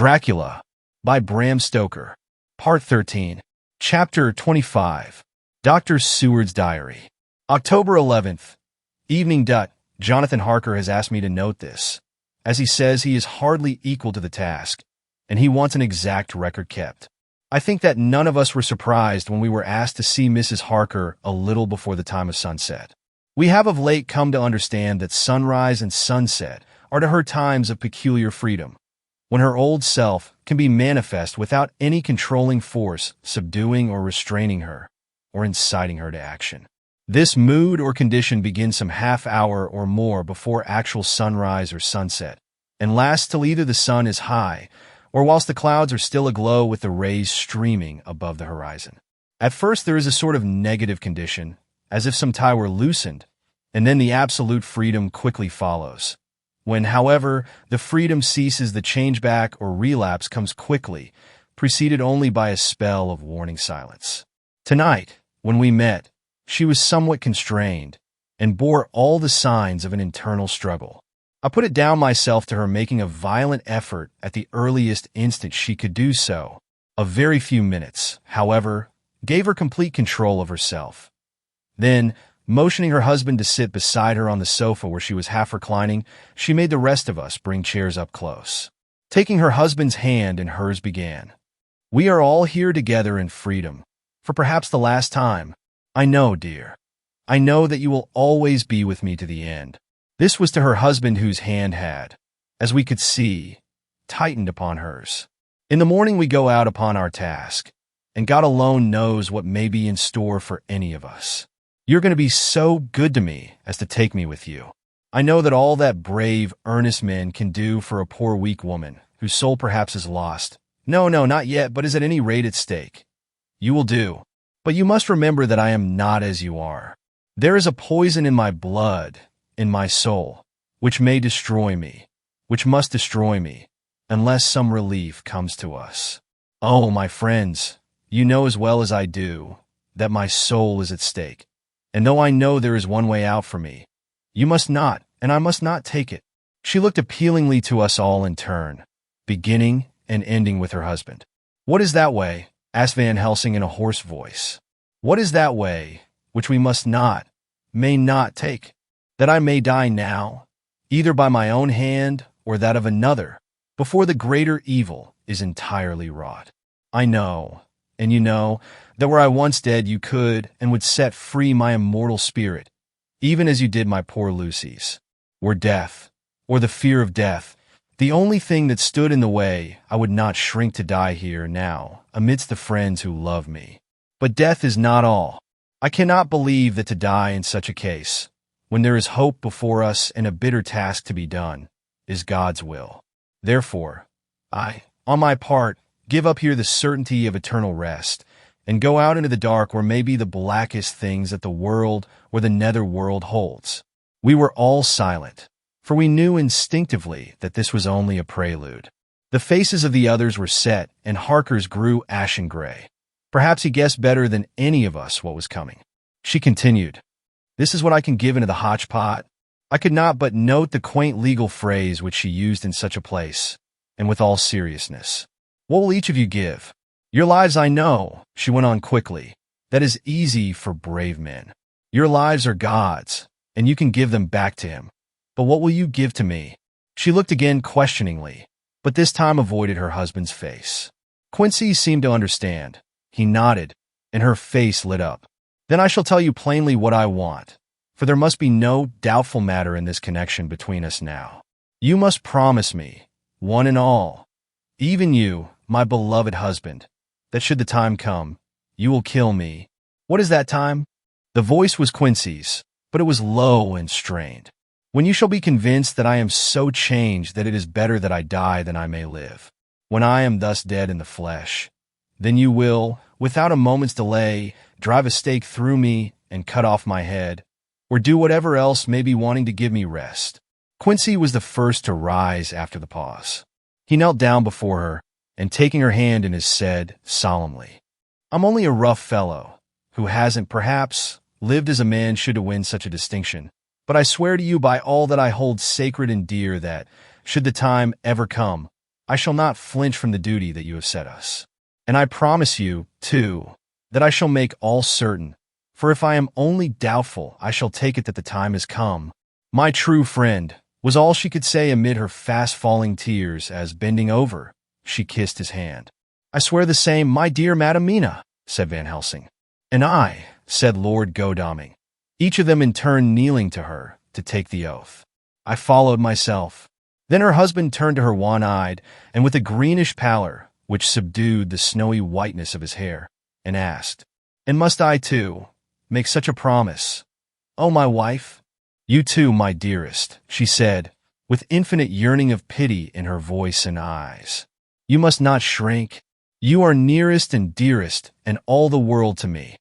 Dracula by Bram Stoker. Part 13. Chapter 25. Dr. Seward's Diary. October 11th. Evening. Jonathan Harker has asked me to note this, as he says he is hardly equal to the task, and he wants an exact record kept. I think that none of us were surprised when we were asked to see Mrs. Harker a little before the time of sunset. We have of late come to understand that sunrise and sunset are to her times of peculiar freedom, when her old self can be manifest without any controlling force subduing or restraining her, or inciting her to action. This mood or condition begins some half hour or more before actual sunrise or sunset, and lasts till either the sun is high, or whilst the clouds are still aglow with the rays streaming above the horizon. At first there is a sort of negative condition, as if some tie were loosened, and then the absolute freedom quickly follows. When, however, the freedom ceases, the changeback or relapse comes quickly, preceded only by a spell of warning silence. Tonight, when we met, she was somewhat constrained, and bore all the signs of an internal struggle. I put it down myself to her making a violent effort at the earliest instant she could do so. A very few minutes, however, gave her complete control of herself. Then, motioning her husband to sit beside her on the sofa where she was half reclining, she made the rest of us bring chairs up close. Taking her husband's hand, and hers began. "We are all here together in freedom, for perhaps the last time. I know, dear. I know that you will always be with me to the end." This was to her husband, whose hand had, as we could see, tightened upon hers. In the morning we go out upon our task, and God alone knows what may be in store for any of us. You're going to be so good to me as to take me with you. I know that all that brave, earnest men can do for a poor, weak woman, whose soul perhaps is lost. No, not yet, but is at any rate at stake. You will do. But you must remember that I am not as you are. There is a poison in my blood, in my soul, which may destroy me, which must destroy me, unless some relief comes to us. Oh, my friends, you know as well as I do that my soul is at stake. And though I know there is one way out for me, you must not, and I must not take it. She looked appealingly to us all in turn, beginning and ending with her husband. "What is that way?" asked Van Helsing in a hoarse voice. "What is that way which we must not, may not take? That I may die now, either by my own hand or that of another, before the greater evil is entirely wrought. I know, and you know, that were I once dead you could and would set free my immortal spirit, even as you did my poor Lucy's. Were death, or the fear of death, the only thing that stood in the way, I would not shrink to die here now, amidst the friends who love me. But death is not all. I cannot believe that to die in such a case, when there is hope before us and a bitter task to be done, is God's will. Therefore, I, on my part, give up here the certainty of eternal rest, and go out into the dark where may be the blackest things that the world or the nether world holds." We were all silent, for we knew instinctively that this was only a prelude. The faces of the others were set, and Harker's grew ashen gray. Perhaps he guessed better than any of us what was coming. She continued, "This is what I can give into the hotchpot." I could not but note the quaint legal phrase which she used in such a place, and with all seriousness. "What will each of you give? Your lives, I know," she went on quickly. "That is easy for brave men. Your lives are God's, and you can give them back to him. But what will you give to me?" She looked again questioningly, but this time avoided her husband's face. Quincy seemed to understand. He nodded, and her face lit up. "Then I shall tell you plainly what I want, for there must be no doubtful matter in this connection between us now. You must promise me, one and all, even you, my beloved husband, that should the time come, you will kill me." "What is that time?" The voice was Quincy's, but it was low and strained. "When you shall be convinced that I am so changed that it is better that I die than I may live. When I am thus dead in the flesh, then you will, without a moment's delay, drive a stake through me and cut off my head, or do whatever else may be wanting to give me rest." Quincy was the first to rise after the pause. He knelt down before her, and taking her hand in his said, solemnly, "I'm only a rough fellow, who hasn't, perhaps, lived as a man should to win such a distinction, but I swear to you by all that I hold sacred and dear that, should the time ever come, I shall not flinch from the duty that you have set us. And I promise you, too, that I shall make all certain, for if I am only doubtful, I shall take it that the time has come. My true friend, was all she could say amid her fast-falling tears as, bending over, she kissed his hand. I swear the same, my dear Madam Mina, said Van Helsing. And I, said Lord Godalming, each of them in turn kneeling to her to take the oath. I followed myself. Then her husband turned to her wan-eyed, and with a greenish pallor, which subdued the snowy whiteness of his hair, and asked, And must I, too, make such a promise? Oh, my wife? You too, my dearest, she said, with infinite yearning of pity in her voice and eyes. You must not shrink. You are nearest and dearest, and all the world to me.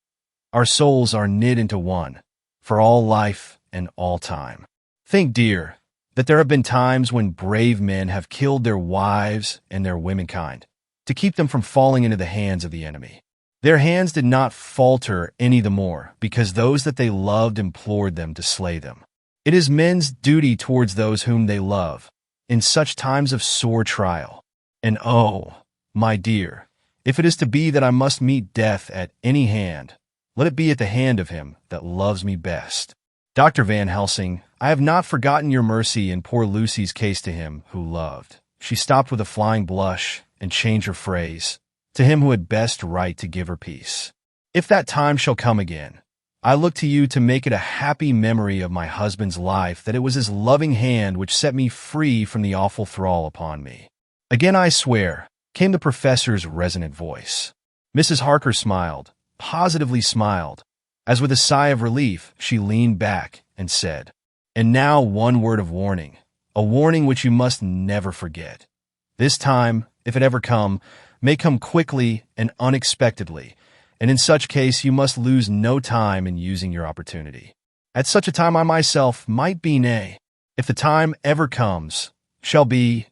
Our souls are knit into one, for all life and all time. Think, dear, that there have been times when brave men have killed their wives and their womenkind to keep them from falling into the hands of the enemy. Their hands did not falter any the more because those that they loved implored them to slay them. It is men's duty towards those whom they love in such times of sore trial. And oh, my dear, if it is to be that I must meet death at any hand, let it be at the hand of him that loves me best. Dr. Van Helsing, I have not forgotten your mercy in poor Lucy's case to him who loved. She stopped with a flying blush and changed her phrase, to him who had best right to give her peace. If that time shall come again, I look to you to make it a happy memory of my husband's life that it was his loving hand which set me free from the awful thrall upon me. Again I swear, came the professor's resonant voice. Mrs. Harker smiled, positively smiled, as with a sigh of relief she leaned back and said, And now one word of warning, a warning which you must never forget. This time, if it ever come, may come quickly and unexpectedly, and in such case you must lose no time in using your opportunity. At such a time I myself might be, nay, if the time ever comes, shall be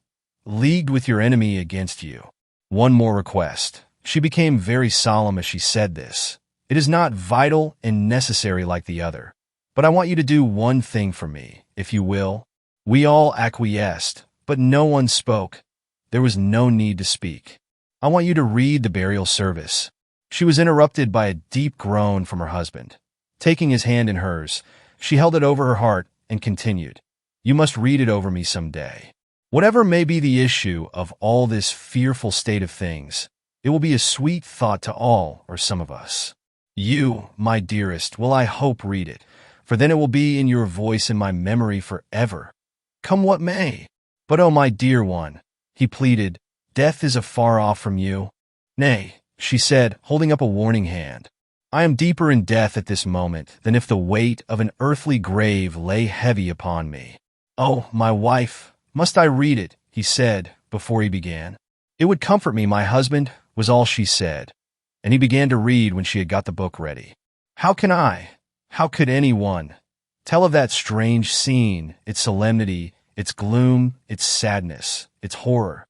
leagued with your enemy against you. One more request. She became very solemn as she said this. It is not vital and necessary like the other, but I want you to do one thing for me, if you will. We all acquiesced, but no one spoke. There was no need to speak. I want you to read the burial service. She was interrupted by a deep groan from her husband. Taking his hand in hers, she held it over her heart and continued, You must read it over me some day. Whatever may be the issue of all this fearful state of things, it will be a sweet thought to all or some of us. You, my dearest, will I hope read it, for then it will be in your voice in my memory forever. Come what may. But oh, my dear one, he pleaded, death is afar off from you. Nay, she said, holding up a warning hand. I am deeper in death at this moment than if the weight of an earthly grave lay heavy upon me. Oh, my wife, must I read it? He said, before he began. It would comfort me, my husband, was all she said, and he began to read when she had got the book ready. How could anyone, tell of that strange scene, its solemnity, its gloom, its sadness, its horror,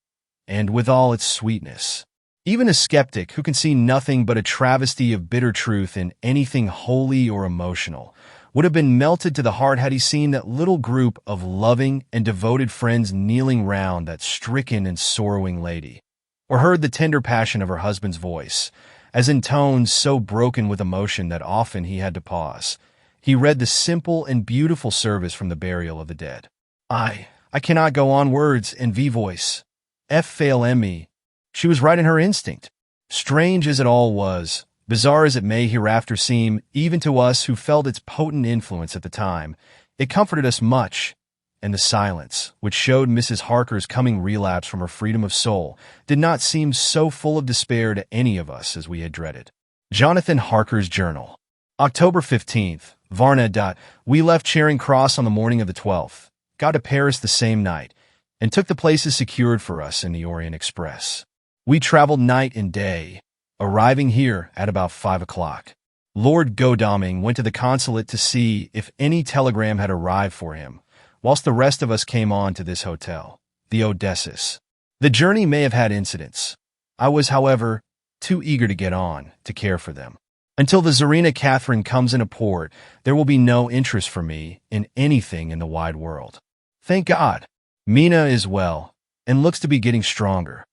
and withal its sweetness? Even a skeptic who can see nothing but a travesty of bitter truth in anything holy or emotional would have been melted to the heart had he seen that little group of loving and devoted friends kneeling round that stricken and sorrowing lady, or heard the tender passion of her husband's voice, as in tones so broken with emotion that often he had to pause. He read the simple and beautiful service from the burial of the dead. I cannot go on words and voice. Fail me. She was right in her instinct. Strange as it all was, bizarre as it may hereafter seem, even to us who felt its potent influence at the time, it comforted us much, and the silence, which showed Mrs. Harker's coming relapse from her freedom of soul, did not seem so full of despair to any of us as we had dreaded. Jonathan Harker's Journal. October 15th, Varna. We left Charing Cross on the morning of the 12th, got to Paris the same night, and took the places secured for us in the Orient Express. We traveled night and day, arriving here at about 5 o'clock. Lord Godalming went to the consulate to see if any telegram had arrived for him, whilst the rest of us came on to this hotel, the Odysseus. The journey may have had incidents. I was, however, too eager to get on to care for them. Until the Tsarina Catherine comes into port, there will be no interest for me in anything in the wide world. Thank God. Mina is well. and looks to be getting stronger.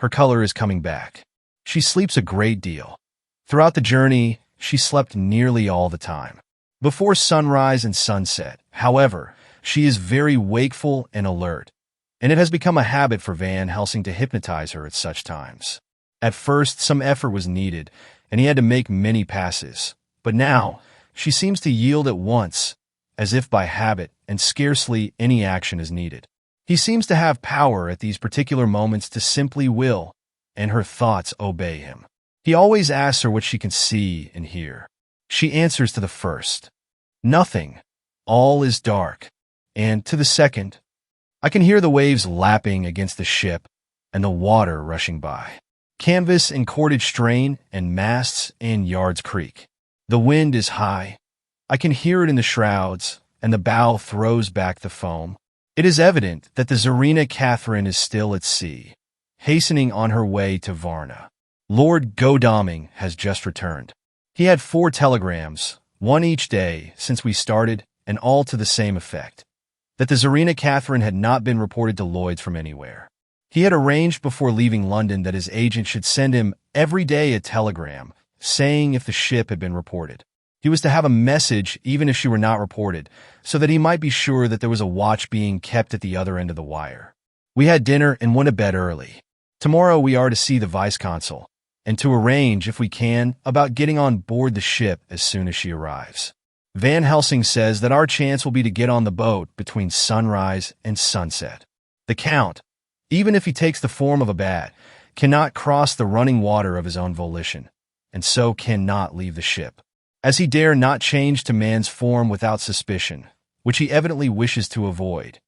Her color is coming back. She sleeps a great deal. Throughout the journey, she slept nearly all the time. Before sunrise and sunset, however, she is very wakeful and alert, and it has become a habit for Van Helsing to hypnotize her at such times. At first, some effort was needed, and he had to make many passes, but now, she seems to yield at once, as if by habit, and scarcely any action is needed. He seems to have power at these particular moments to simply will, and her thoughts obey him. He always asks her what she can see and hear. She answers to the first, "Nothing. All is dark." And to the second, "I can hear the waves lapping against the ship and the water rushing by. Canvas and cordage strain, and masts and yards creak. The wind is high. I can hear it in the shrouds, and the bow throws back the foam. It is evident that the Tsarina Catherine is still at sea, hastening on her way to Varna. Lord Godalming has just returned. He had 4 telegrams, one each day since we started, and all to the same effect, that the Tsarina Catherine had not been reported to Lloyd's from anywhere. He had arranged before leaving London that his agent should send him every day a telegram, saying if the ship had been reported. He was to have a message even if she were not reported, so that he might be sure that there was a watch being kept at the other end of the wire. We had dinner and went to bed early. Tomorrow we are to see the vice-consul, and to arrange, if we can, about getting on board the ship as soon as she arrives. Van Helsing says that our chance will be to get on the boat between sunrise and sunset. The Count, even if he takes the form of a bat, cannot cross the running water of his own volition, and so cannot leave the ship. As he dare not change to man's form without suspicion, which he evidently wishes to avoid,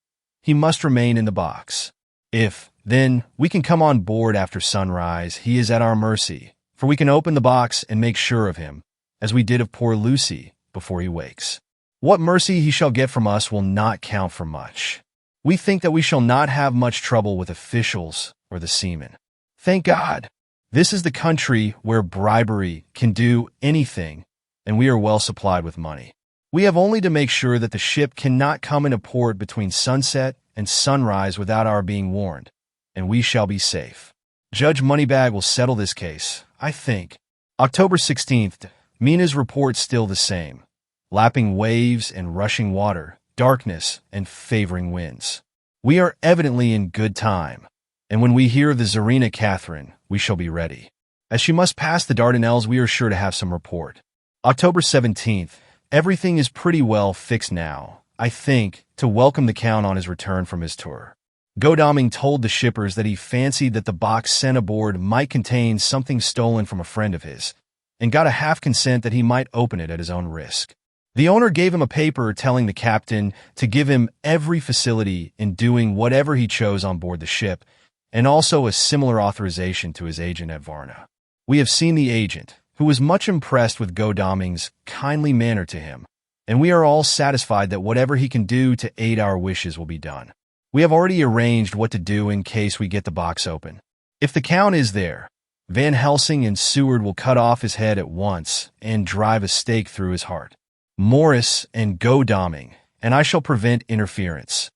he must remain in the box. If, then, we can come on board after sunrise, he is at our mercy, for we can open the box and make sure of him, as we did of poor Lucy, before he wakes. What mercy he shall get from us will not count for much. We think that we shall not have much trouble with officials or the seamen. Thank God! This is the country where bribery can do anything, and we are well supplied with money. We have only to make sure that the ship cannot come into port between sunset and sunrise without our being warned, and we shall be safe. Judge Moneybag will settle this case, I think. October 16th, Mina's report still the same. Lapping waves and rushing water, darkness and favoring winds. We are evidently in good time, and when we hear of the Tsarina Catherine, we shall be ready. As she must pass the Dardanelles, we are sure to have some report. October 17th, everything is pretty well fixed now, I think, to welcome the Count on his return from his tour. Godalming told the shippers that he fancied that the box sent aboard might contain something stolen from a friend of his, and got a half consent that he might open it at his own risk. The owner gave him a paper telling the captain to give him every facility in doing whatever he chose on board the ship, and also a similar authorization to his agent at Varna. We have seen the agent, who was much impressed with Godalming's kindly manner to him, and we are all satisfied that whatever he can do to aid our wishes will be done. We have already arranged what to do in case we get the box open. If the Count is there, Van Helsing and Seward will cut off his head at once and drive a stake through his heart. Morris and Godalming, and I shall prevent interference,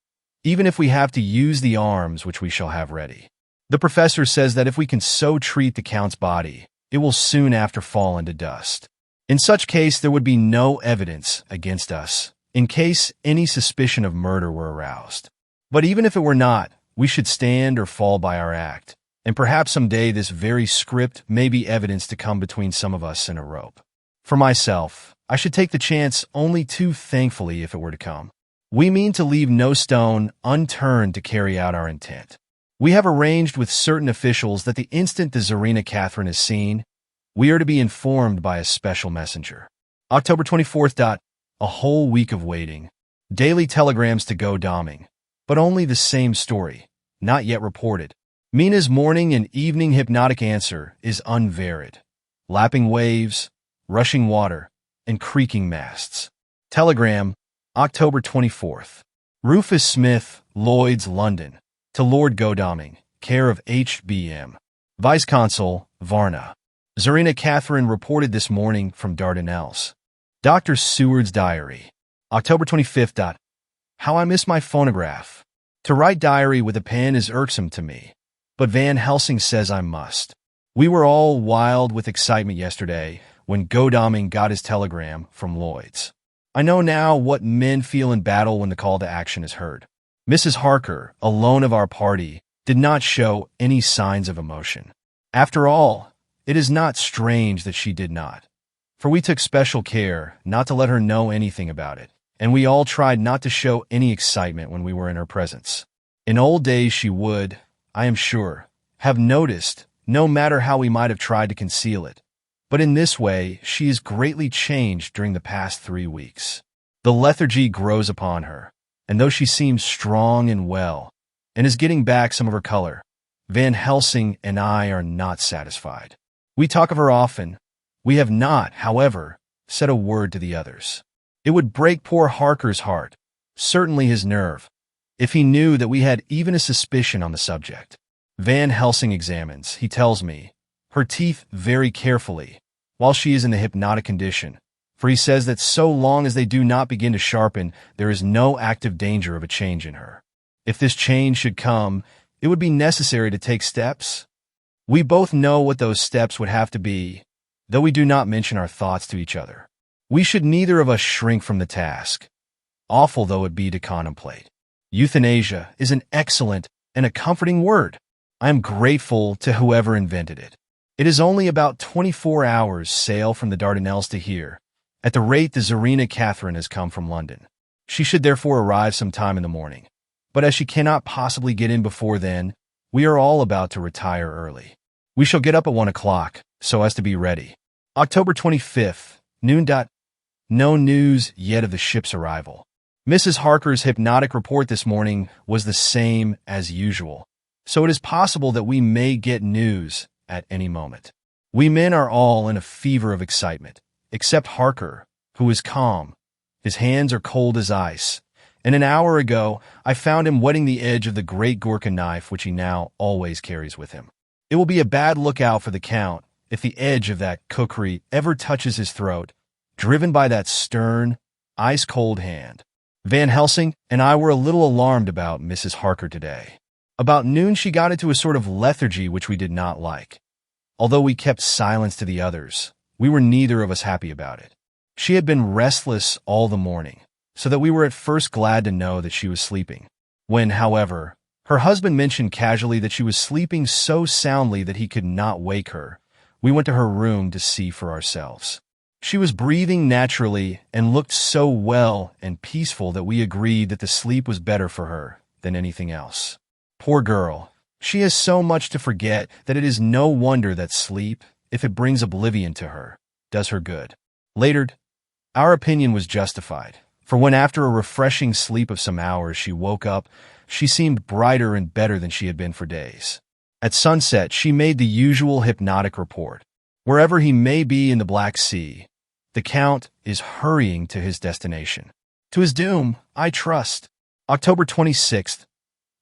even if we have to use the arms which we shall have ready. The professor says that if we can so treat the Count's body, it will soon after fall into dust. In such case, there would be no evidence against us, in case any suspicion of murder were aroused. But even if it were not, we should stand or fall by our act, and perhaps some day this very script may be evidence to come between some of us and a rope. For myself, I should take the chance only too thankfully if it were to come. We mean to leave no stone unturned to carry out our intent. We have arranged with certain officials that the instant the Tsarina Catherine is seen, we are to be informed by a special messenger. October 24th. A whole week of waiting. Daily telegrams to Godalming, but only the same story, not yet reported. Mina's morning and evening hypnotic answer is unvaried. Lapping waves, rushing water, and creaking masts. Telegram, October 24th. Rufus Smith, Lloyd's, London. To Lord Godalming, care of H.B.M. Vice-Consul, Varna. Tsarina Catherine reported this morning from Dardanelles. Dr. Seward's diary. October 25th. How I miss my phonograph. To write diary with a pen is irksome to me, but Van Helsing says I must. We were all wild with excitement yesterday when Godalming got his telegram from Lloyd's. I know now what men feel in battle when the call to action is heard. Mrs. Harker, alone of our party, did not show any signs of emotion. After all, it is not strange that she did not, for we took special care not to let her know anything about it, and we all tried not to show any excitement when we were in her presence. In old days she would, I am sure, have noticed, no matter how we might have tried to conceal it. But in this way, she is greatly changed during the past 3 weeks. The lethargy grows upon her, and though she seems strong and well, and is getting back some of her color, Van Helsing and I are not satisfied. We talk of her often. We have not, however, said a word to the others. It would break poor Harker's heart, certainly his nerve, if he knew that we had even a suspicion on the subject. Van Helsing examines, he tells me, her teeth very carefully, while she is in the hypnotic condition, for he says that so long as they do not begin to sharpen, there is no active danger of a change in her. If this change should come, it would be necessary to take steps. We both know what those steps would have to be, though we do not mention our thoughts to each other. We should neither of us shrink from the task, awful though it be to contemplate. Euthanasia is an excellent and a comforting word. I am grateful to whoever invented it. It is only about 24 hours sail from the Dardanelles to here, at the rate the Tsarina Catherine has come from London. She should therefore arrive some time in the morning. But as she cannot possibly get in before then, we are all about to retire early. We shall get up at 1 o'clock, so as to be ready. October 25th, noon. No news yet of the ship's arrival. Mrs. Harker's hypnotic report this morning was the same as usual, so it is possible that we may get news at any moment. We men are all in a fever of excitement, except Harker, who is calm. His hands are cold as ice, and an hour ago I found him whetting the edge of the great Gurkha knife which he now always carries with him. It will be a bad lookout for the Count if the edge of that kukri ever touches his throat, driven by that stern, ice-cold hand. Van Helsing and I were a little alarmed about Mrs. Harker today. About noon she got into a sort of lethargy which we did not like. Although we kept silence to the others, we were neither of us happy about it. She had been restless all the morning, so that we were at first glad to know that she was sleeping. When, however, her husband mentioned casually that she was sleeping so soundly that he could not wake her, we went to her room to see for ourselves. She was breathing naturally and looked so well and peaceful that we agreed that the sleep was better for her than anything else. Poor girl, she has so much to forget that it is no wonder that sleep, if it brings oblivion to her, does her good. Later, our opinion was justified, for when after a refreshing sleep of some hours she woke up, she seemed brighter and better than she had been for days. At sunset she made the usual hypnotic report. Wherever he may be in the Black Sea, the Count is hurrying to his destination. To his doom, I trust. October 26th.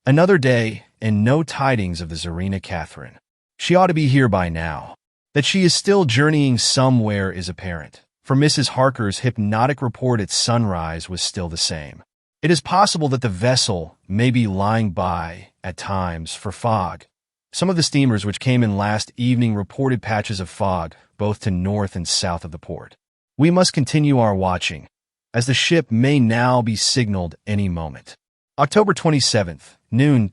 Another day, and no tidings of the Tsarina Catherine. She ought to be here by now. That she is still journeying somewhere is apparent, for Mrs. Harker's hypnotic report at sunrise was still the same. It is possible that the vessel may be lying by, at times, for fog. Some of the steamers which came in last evening reported patches of fog, both to north and south of the port. We must continue our watching, as the ship may now be signaled any moment. October 27th, noon.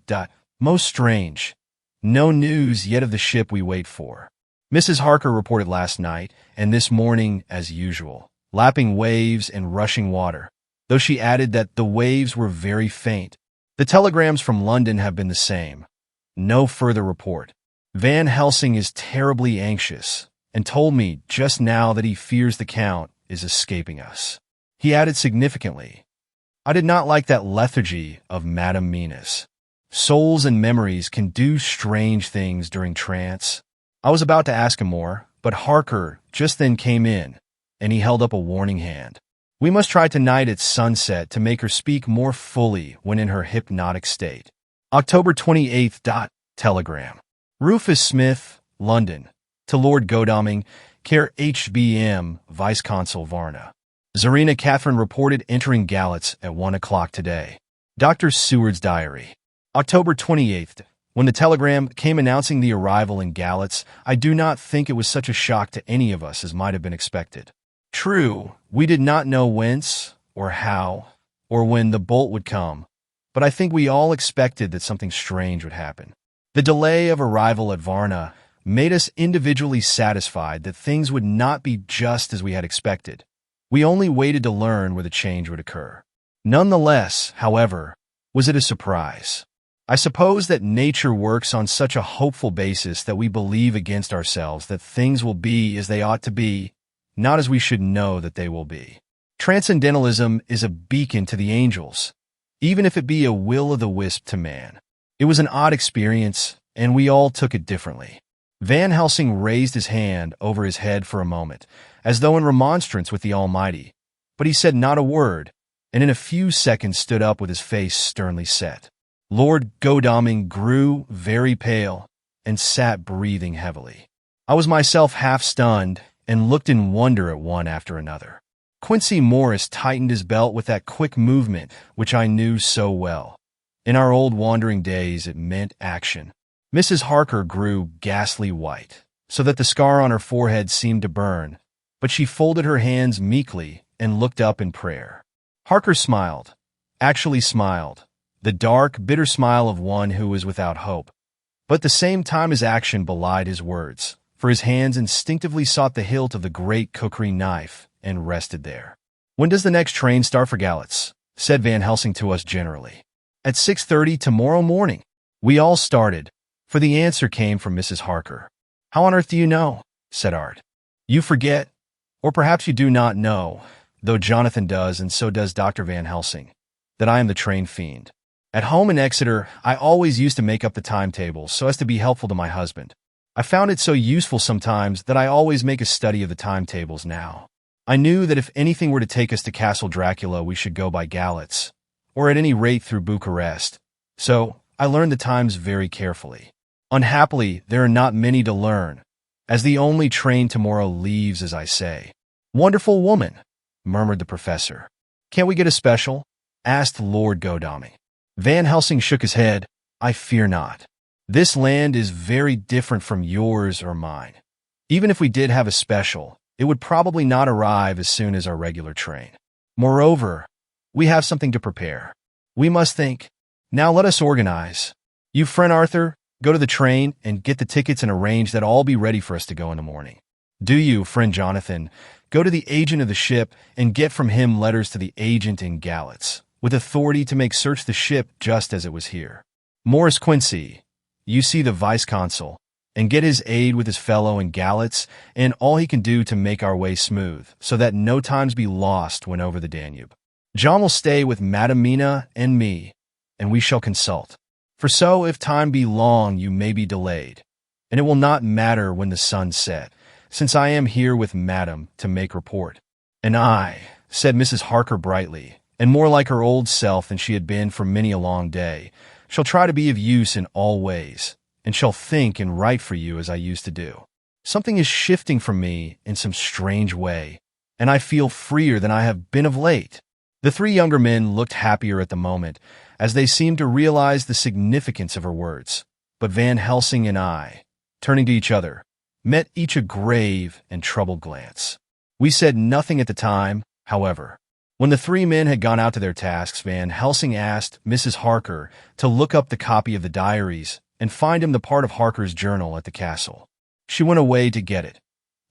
Most strange. No news yet of the ship we wait for. Mrs. Harker reported last night, and this morning as usual, lapping waves and rushing water, though she added that the waves were very faint. The telegrams from London have been the same. No further report. Van Helsing is terribly anxious, and told me just now that he fears the Count is escaping us. He added significantly, I did not like that lethargy of Madame Mina's. Souls and memories can do strange things during trance. I was about to ask him more, but Harker just then came in, and he held up a warning hand. We must try tonight at sunset to make her speak more fully when in her hypnotic state. October 28th. Telegram. Rufus Smith, London. To Lord Godalming, care HBM, Vice-Consul Varna. Tsarina Catherine reported entering Galatz at 1 o'clock today. Dr. Seward's diary. October 28th. When the telegram came announcing the arrival in Galatz, I do not think it was such a shock to any of us as might have been expected. True, we did not know whence, or how, or when the bolt would come, but I think we all expected that something strange would happen. The delay of arrival at Varna made us individually satisfied that things would not be just as we had expected. We only waited to learn where the change would occur. Nonetheless, however, was it a surprise? I suppose that nature works on such a hopeful basis that we believe against ourselves that things will be as they ought to be, not as we should know that they will be. Transcendentalism is a beacon to the angels, even if it be a will-o'-the-wisp to man. It was an odd experience, and we all took it differently. Van Helsing raised his hand over his head for a moment, as though in remonstrance with the Almighty, but he said not a word, and in a few seconds stood up with his face sternly set. Lord Godalming grew very pale and sat breathing heavily. I was myself half stunned and looked in wonder at one after another. Quincy Morris tightened his belt with that quick movement which I knew so well. In our old wandering days, it meant action. Mrs. Harker grew ghastly white, so that the scar on her forehead seemed to burn, but she folded her hands meekly and looked up in prayer. Harker smiled, actually smiled, the dark, bitter smile of one who was without hope. But at the same time his action belied his words, for his hands instinctively sought the hilt of the great cookery knife and rested there. "When does the next train start for Galatz?" said Van Helsing to us generally. "At 6:30 tomorrow morning." We all started, for the answer came from Mrs. Harker. "How on earth do you know?" said Art. "You forget, or perhaps you do not know, though Jonathan does and so does Dr. Van Helsing, that I am the train fiend. At home in Exeter, I always used to make up the timetables so as to be helpful to my husband. I found it so useful sometimes that I always make a study of the timetables now. I knew that if anything were to take us to Castle Dracula, we should go by Galatz, or at any rate through Bucharest, so I learned the times very carefully. Unhappily, there are not many to learn, as the only train tomorrow leaves, as I say." "Wonderful woman," murmured the professor. "Can't we get a special?" asked Lord Godalming. Van Helsing shook his head. "I fear not. This land is very different from yours or mine. Even if we did have a special, it would probably not arrive as soon as our regular train. Moreover, we have something to prepare. We must think. Now let us organize. You, friend Arthur, go to the train and get the tickets and arrange that all be ready for us to go in the morning. Do you, friend Jonathan, go to the agent of the ship and get from him letters to the agent in Galatz, with authority to make search the ship just as it was here. Morris Quincy, you see the vice-consul, and get his aid with his fellow in Galatz and all he can do to make our way smooth, so that no times be lost when over the Danube. John will stay with Madam Mina and me, and we shall consult. For so, if time be long, you may be delayed, and it will not matter when the sun set, since I am here with Madam to make report." "And I," said Mrs. Harker brightly, and more like her old self than she had been for many a long day, "shall try to be of use in all ways, and shall think and write for you as I used to do. Something is shifting from me in some strange way, and I feel freer than I have been of late." The three younger men looked happier at the moment, as they seemed to realize the significance of her words. But Van Helsing and I, turning to each other, met each a grave and troubled glance. We said nothing at the time, however. When the three men had gone out to their tasks, Van Helsing asked Mrs. Harker to look up the copy of the diaries and find him the part of Harker's journal at the castle. She went away to get it.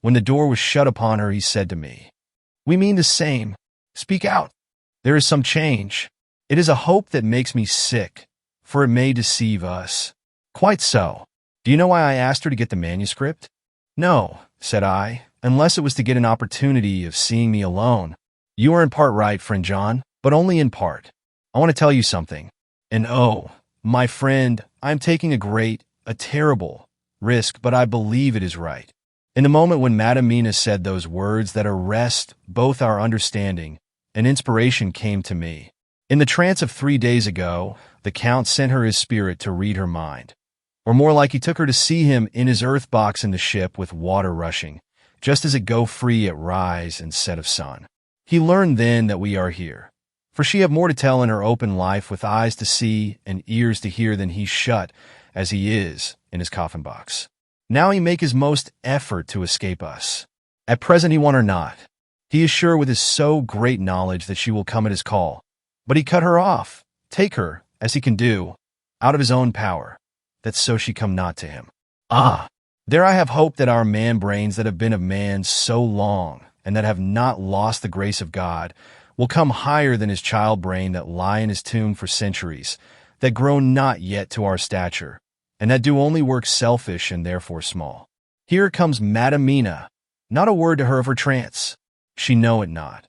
When the door was shut upon her, he said to me, "We mean the same. Speak out. There is some change. It is a hope that makes me sick, for it may deceive us." "Quite so. Do you know why I asked her to get the manuscript?" "No," said I, "unless it was to get an opportunity of seeing me alone." "You are in part right, friend John, but only in part. I want to tell you something. And oh, my friend, I am taking a terrible risk, but I believe it is right." In the moment when Madam Mina said those words that arrest both our understanding, an inspiration came to me. In the trance of 3 days ago, the Count sent her his spirit to read her mind. Or more like he took her to see him in his earth box in the ship with water rushing, just as it go free at rise and set of sun. He learned then that we are here. For she have more to tell in her open life, with eyes to see and ears to hear, than he shut, as he is, in his coffin box. Now he make his most effort to escape us. At present he want her not. He is sure with his so great knowledge that she will come at his call. But he cut her off, take her, as he can do, out of his own power, that so she come not to him. Ah! There I have hope that our man-brains that have been of man so long, and that have not lost the grace of God, will come higher than his child-brain that lie in his tomb for centuries, that grow not yet to our stature, and that do only work selfish and therefore small. Here comes Madam Mina, not a word to her of her trance. She know it not,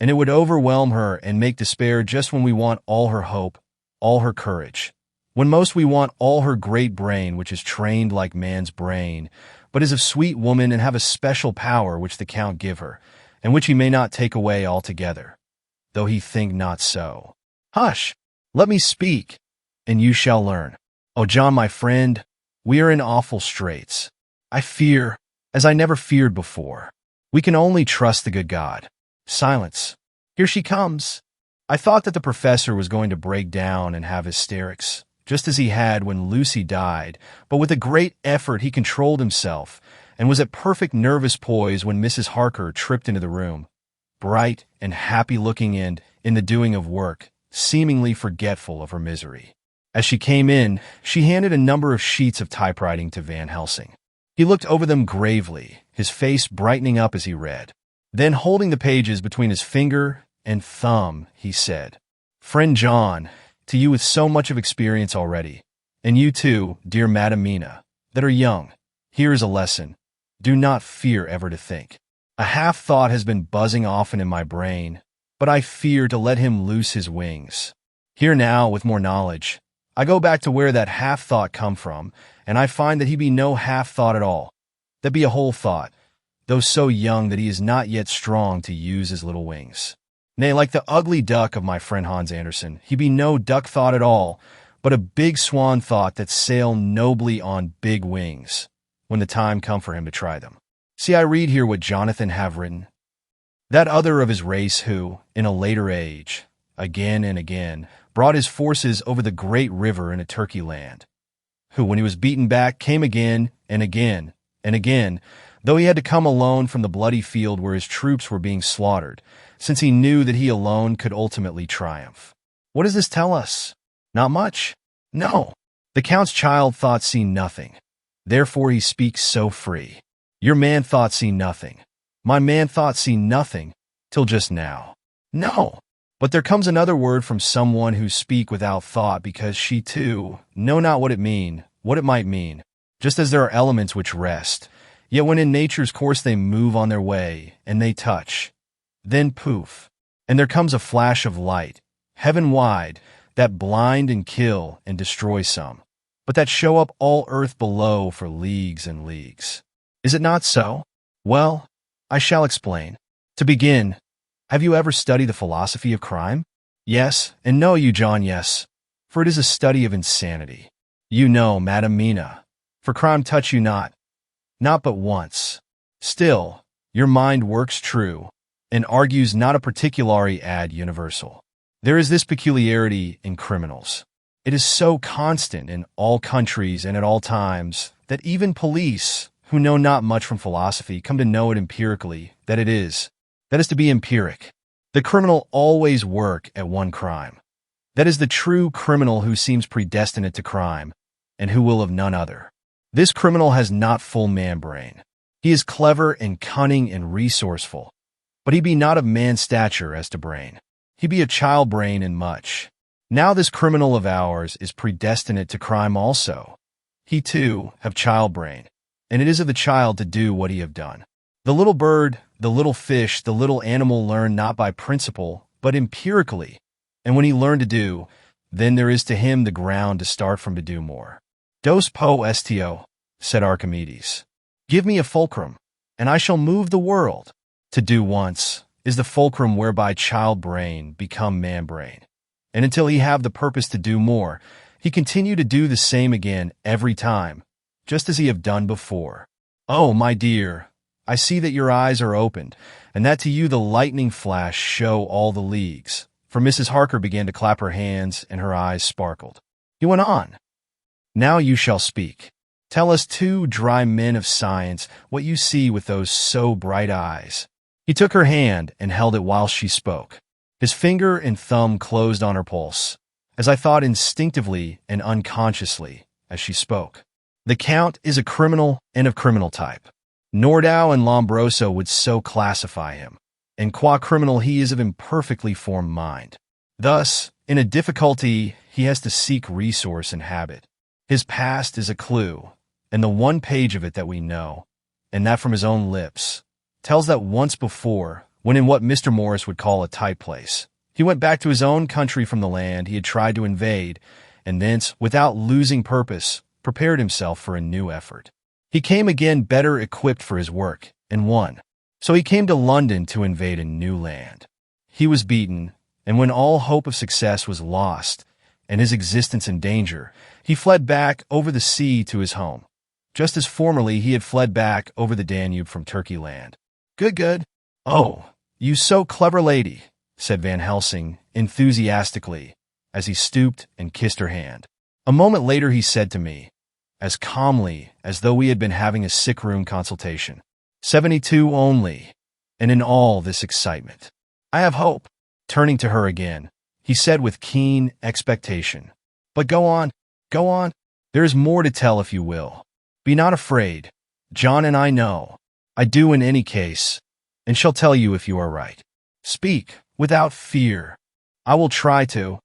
and it would overwhelm her and make despair just when we want all her hope, all her courage. When most we want all her great brain, which is trained like man's brain, but is of sweet woman and have a special power which the Count give her, and which he may not take away altogether, though he think not so. Hush! Let me speak, and you shall learn. Oh, John, my friend, we are in awful straits. I fear, as I never feared before. We can only trust the good God. Silence. Here she comes. I thought that the professor was going to break down and have hysterics, just as he had when Lucy died, but with a great effort he controlled himself and was at perfect nervous poise when Mrs. Harker tripped into the room, bright and happy-looking and, in the doing of work, seemingly forgetful of her misery. As she came in, she handed a number of sheets of typewriting to Van Helsing. He looked over them gravely, his face brightening up as he read. Then, holding the pages between his finger and thumb, he said, "Friend John, to you with so much of experience already, and you too, dear Madam Mina, that are young, here is a lesson. Do not fear ever to think. A half-thought has been buzzing often in my brain, but I fear to let him loose his wings. Here now, with more knowledge, I go back to where that half-thought come from, and I find that he be no half-thought at all, that be a whole thought, though so young that he is not yet strong to use his little wings. Nay, like the ugly duck of my friend Hans Andersen, he be no duck-thought at all, but a big swan-thought that sail nobly on big wings, when the time come for him to try them. See, I read here what Jonathan have written. That other of his race who, in a later age, again and again, brought his forces over the great river in a Turkey land, who, when he was beaten back, came again and again and again, though he had to come alone from the bloody field where his troops were being slaughtered, since he knew that he alone could ultimately triumph. What does this tell us? Not much. No. The Count's child thought seen nothing. Therefore he speaks so free. Your man thought seen nothing. My man thought seen nothing, till just now. No. But there comes another word from someone who speak without thought, because she too know not what it might mean, just as there are elements which rest, yet when in nature's course they move on their way, and they touch, then poof, and there comes a flash of light, heaven-wide, that blind and kill and destroy some, but that show up all earth below for leagues and leagues. Is it not so? Well, I shall explain. To begin, have you ever studied the philosophy of crime? Yes, and know you, John, yes, for it is a study of insanity. You know, Madam Mina, for crime touch you not but once. Still, your mind works true, and argues not a particulari ad universal. There is this peculiarity in criminals. It is so constant in all countries and at all times that even police, who know not much from philosophy, come to know it empirically, that is to be empiric. The criminal always work at one crime. That is the true criminal who seems predestinate to crime, and who will of none other. This criminal has not full man-brain. He is clever and cunning and resourceful, but he be not of man's stature as to brain. He be a child-brain in much. Now this criminal of ours is predestinate to crime also. He, too, have child-brain, and it is of the child to do what he have done. The little bird, the little fish, the little animal learn not by principle, but empirically, and when he learn to do, then there is to him the ground to start from to do more. Dos po estio, said Archimedes. Give me a fulcrum, and I shall move the world. To do once is the fulcrum whereby child-brain become man-brain, and until he have the purpose to do more, he continue to do the same again every time, just as he have done before. Oh, my dear, I see that your eyes are opened, and that to you the lightning flash show all the leagues, for Mrs. Harker began to clap her hands and her eyes sparkled. He went on. Now you shall speak. Tell us, two dry men of science, what you see with those so bright eyes. He took her hand and held it while she spoke. His finger and thumb closed on her pulse, as I thought instinctively and unconsciously as she spoke. The Count is a criminal and of criminal type. Nordau and Lombroso would so classify him, and qua criminal he is of imperfectly formed mind. Thus, in a difficulty, he has to seek resource and habit. His past is a clue, and the one page of it that we know, and that from his own lips, tells that once before, when in what Mr. Morris would call a tight place, he went back to his own country from the land he had tried to invade, and thence, without losing purpose, prepared himself for a new effort. He came again better equipped for his work, and won. So he came to London to invade a new land. He was beaten, and when all hope of success was lost, and his existence in danger, he fled back over the sea to his home, just as formerly he had fled back over the Danube from Turkey land. Good, good. Oh, you so clever lady, said Van Helsing enthusiastically, as he stooped and kissed her hand. A moment later he said to me, as calmly as though we had been having a sick-room consultation, 72 only, and in all this excitement. I have hope. Turning to her again, he said with keen expectation, but go on, go on. There is more to tell if you will. Be not afraid. John and I know. I do in any case, and shall tell you if you are right. Speak, without fear. I will try to,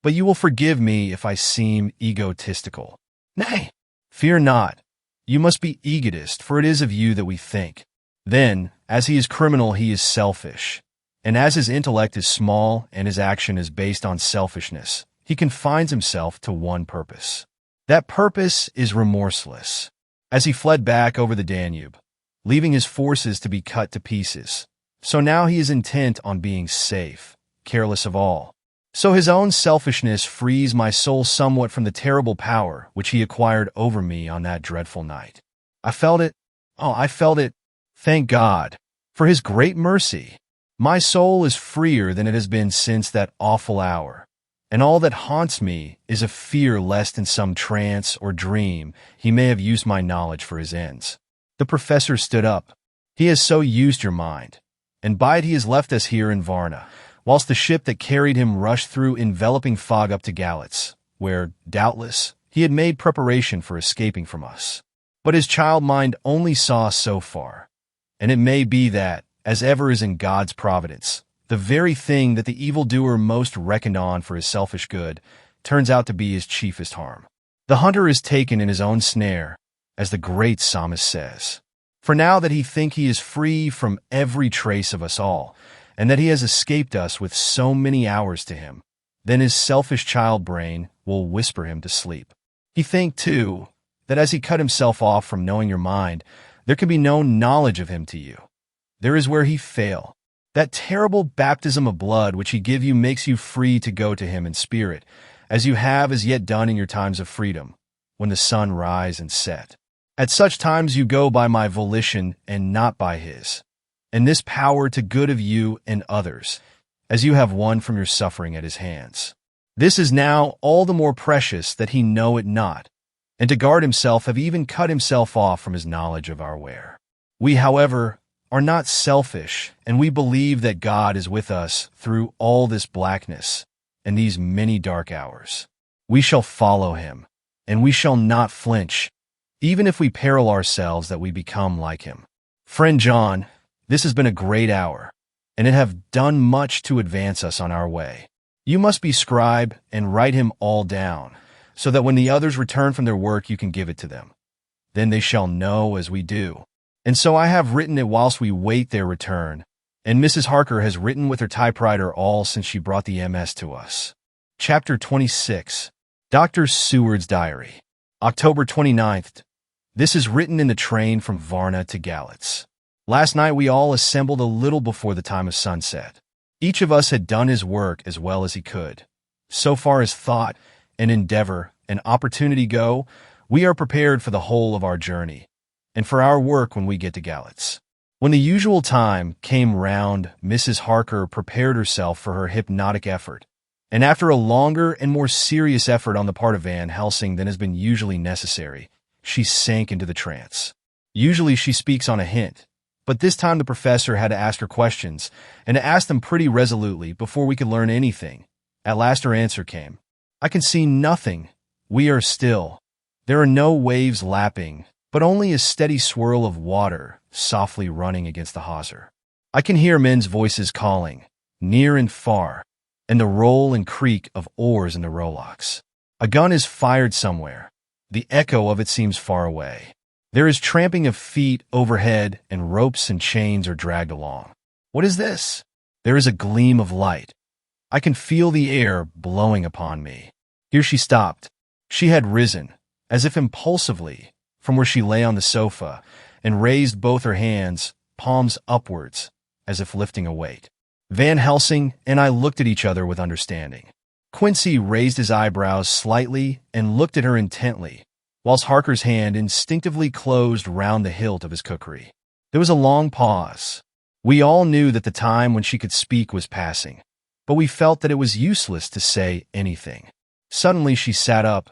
but you will forgive me if I seem egotistical. Nay, fear not. You must be egotist, for it is of you that we think. Then, as he is criminal, he is selfish. And as his intellect is small and his action is based on selfishness, he confines himself to one purpose. That purpose is remorseless. As he fled back over the Danube, leaving his forces to be cut to pieces, so now he is intent on being safe, careless of all. So his own selfishness frees my soul somewhat from the terrible power which he acquired over me on that dreadful night. I felt it. Oh, I felt it. Thank God for his great mercy. My soul is freer than it has been since that awful hour, and all that haunts me is a fear lest in some trance or dream he may have used my knowledge for his ends. The professor stood up. He has so used your mind, and by it he has left us here in Varna, whilst the ship that carried him rushed through enveloping fog up to Galatz, where, doubtless, he had made preparation for escaping from us. But his child mind only saw so far, and it may be that, as ever is in God's providence, the very thing that the evildoer most reckoned on for his selfish good turns out to be his chiefest harm. The hunter is taken in his own snare, as the great psalmist says. For now that he think he is free from every trace of us all, and that he has escaped us with so many hours to him, then his selfish child brain will whisper him to sleep. He think, too, that as he cut himself off from knowing your mind, there can be no knowledge of him to you. There is where he fail. That terrible baptism of blood which he give you makes you free to go to him in spirit, as you have as yet done in your times of freedom, when the sun rise and set. At such times you go by my volition and not by his, and this power to good of you and others, as you have won from your suffering at his hands. This is now all the more precious that he know it not, and to guard himself have even cut himself off from his knowledge of our where. We, however, are not selfish, and we believe that God is with us through all this blackness and these many dark hours. We shall follow him, and we shall not flinch, even if we peril ourselves that we become like him. Friend John, this has been a great hour, and it have done much to advance us on our way. You must be scribe and write him all down, so that when the others return from their work you can give it to them. Then they shall know as we do. And so I have written it whilst we wait their return, and Mrs. Harker has written with her typewriter all since she brought the MS to us. Chapter 26. Dr. Seward's Diary. October 29th. This is written in the train from Varna to Galatz. Last night we all assembled a little before the time of sunset. Each of us had done his work as well as he could. So far as thought and endeavor and opportunity go, we are prepared for the whole of our journey, and for our work when we get to Galatz. When the usual time came round, Mrs. Harker prepared herself for her hypnotic effort, and after a longer and more serious effort on the part of Van Helsing than has been usually necessary, she sank into the trance. Usually she speaks on a hint, but this time the professor had to ask her questions, and to ask them pretty resolutely before we could learn anything. At last her answer came. "I can see nothing. We are still. There are no waves lapping, but only a steady swirl of water softly running against the hawser. I can hear men's voices calling, near and far, and the roll and creak of oars in the rowlocks. A gun is fired somewhere. The echo of it seems far away. There is tramping of feet overhead, and ropes and chains are dragged along. What is this? There is a gleam of light. I can feel the air blowing upon me." Here she stopped. She had risen, as if impulsively, from where she lay on the sofa, and raised both her hands, palms upwards, as if lifting a weight. Van Helsing and I looked at each other with understanding. Quincy raised his eyebrows slightly and looked at her intently, whilst Harker's hand instinctively closed round the hilt of his kukri. There was a long pause. We all knew that the time when she could speak was passing, but we felt that it was useless to say anything. Suddenly she sat up,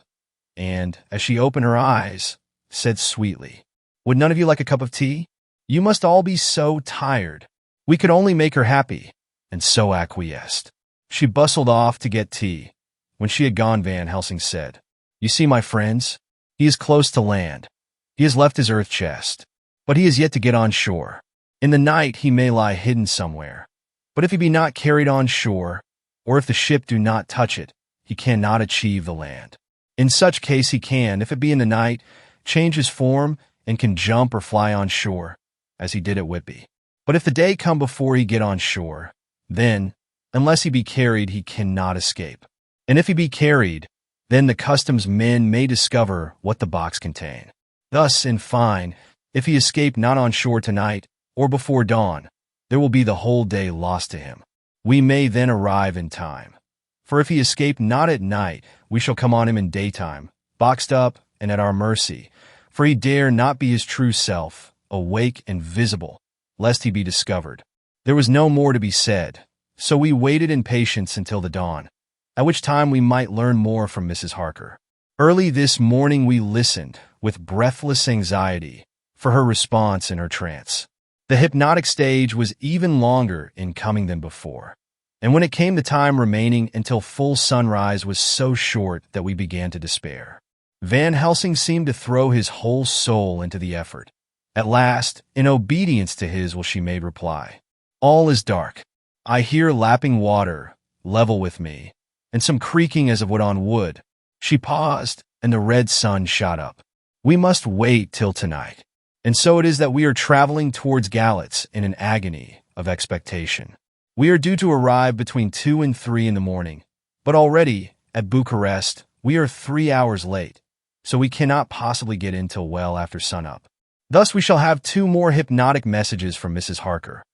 and, as she opened her eyes, said sweetly, "Would none of you like a cup of tea? You must all be so tired." We could only make her happy, and so acquiesced. She bustled off to get tea. When she had gone, Van Helsing said, "You see, my friends, he is close to land. He has left his earth chest, but he is yet to get on shore. In the night he may lie hidden somewhere, but if he be not carried on shore, or if the ship do not touch it, he cannot achieve the land. In such case he can, if it be in the night, change his form and can jump or fly on shore, as he did at Whitby. But if the day come before he get on shore, then, unless he be carried, he cannot escape. And if he be carried, then the customs men may discover what the box contain. Thus, in fine, if he escape not on shore tonight, or before dawn, there will be the whole day lost to him. We may then arrive in time. For if he escape not at night, we shall come on him in daytime, boxed up and at our mercy, for he dare not be his true self, awake and visible, lest he be discovered." There was no more to be said, so we waited in patience until the dawn, at which time we might learn more from Mrs. Harker. Early this morning we listened, with breathless anxiety, for her response in her trance. The hypnotic stage was even longer in coming than before, and when it came the time remaining until full sunrise was so short that we began to despair. Van Helsing seemed to throw his whole soul into the effort. At last, in obedience to his will, she made reply. "All is dark. I hear lapping water, level with me, and some creaking as of wood on wood." She paused, and the red sun shot up. "We must wait till tonight. And so it is that we are traveling towards Galatz in an agony of expectation. We are due to arrive between 2 and 3 in the morning, but already, at Bucharest, we are 3 hours late, so we cannot possibly get in till well after sunup. Thus we shall have 2 more hypnotic messages from Mrs. Harker.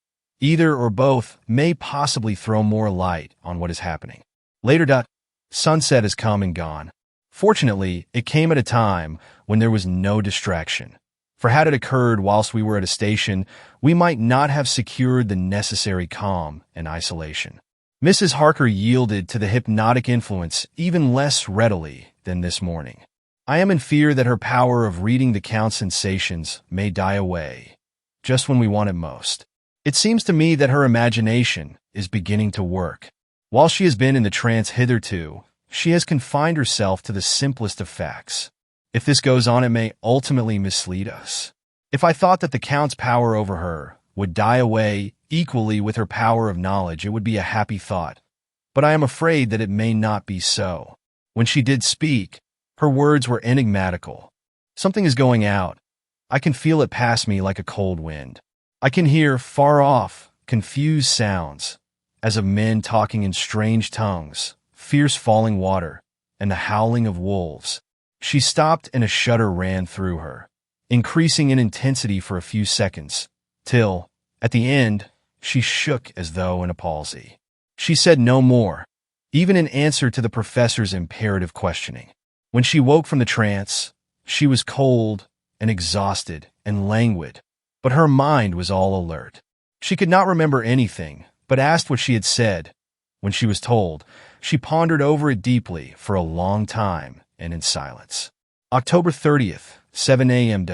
Either or both may possibly throw more light on what is happening. Later. Sunset has come and gone. Fortunately, it came at a time when there was no distraction, for had it occurred whilst we were at a station, we might not have secured the necessary calm and isolation. Mrs. Harker yielded to the hypnotic influence even less readily than this morning. I am in fear that her power of reading the Count's sensations may die away, just when we want it most. It seems to me that her imagination is beginning to work. While she has been in the trance hitherto, she has confined herself to the simplest of facts. If this goes on, it may ultimately mislead us. If I thought that the Count's power over her would die away equally with her power of knowledge, it would be a happy thought. But I am afraid that it may not be so. When she did speak, her words were enigmatical. Something is going out. I can feel it pass me like a cold wind. I can hear, far off, confused sounds, as of men talking in strange tongues, fierce falling water, and the howling of wolves. She stopped and a shudder ran through her, increasing in intensity for a few seconds, till, at the end, she shook as though in a palsy. She said no more, even in answer to the professor's imperative questioning. When she woke from the trance, she was cold and exhausted and languid, but her mind was all alert. She could not remember anything, but asked what she had said. When she was told, she pondered over it deeply for a long time and in silence. October 30th, 7 a.m.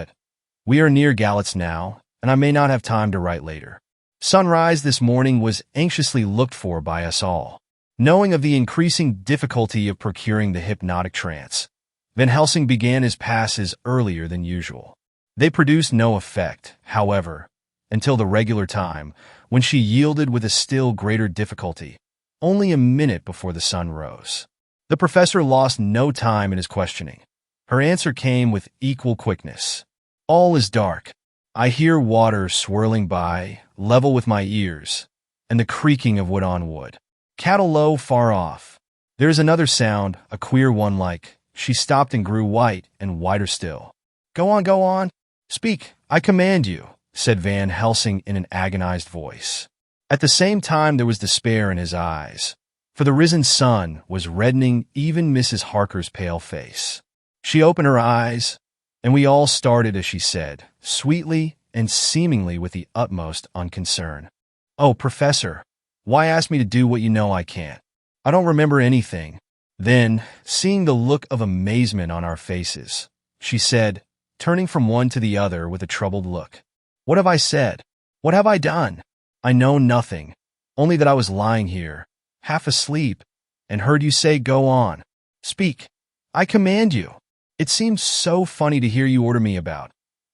We are near Galatz now, and I may not have time to write later. Sunrise this morning was anxiously looked for by us all. Knowing of the increasing difficulty of procuring the hypnotic trance, Van Helsing began his passes earlier than usual. They produced no effect, however, until the regular time, when she yielded with a still greater difficulty, only a minute before the sun rose. The professor lost no time in his questioning. Her answer came with equal quickness. All is dark. I hear water swirling by, level with my ears, and the creaking of wood on wood. Cattle low far off. There is another sound, a queer one like. She stopped and grew white and whiter still. Go on. Speak, I command you, said Van Helsing in an agonized voice. At the same time there was despair in his eyes, for the risen sun was reddening even Mrs. Harker's pale face. She opened her eyes, and we all started as she said, sweetly and seemingly with the utmost unconcern. Oh, Professor, why ask me to do what you know I can't? I don't remember anything. Then, seeing the look of amazement on our faces, she said, turning from one to the other with a troubled look, What have I said? What have I done? I know nothing, only that I was lying here, half asleep, and heard you say, Go on. Speak. I command you. It seems so funny to hear you order me about,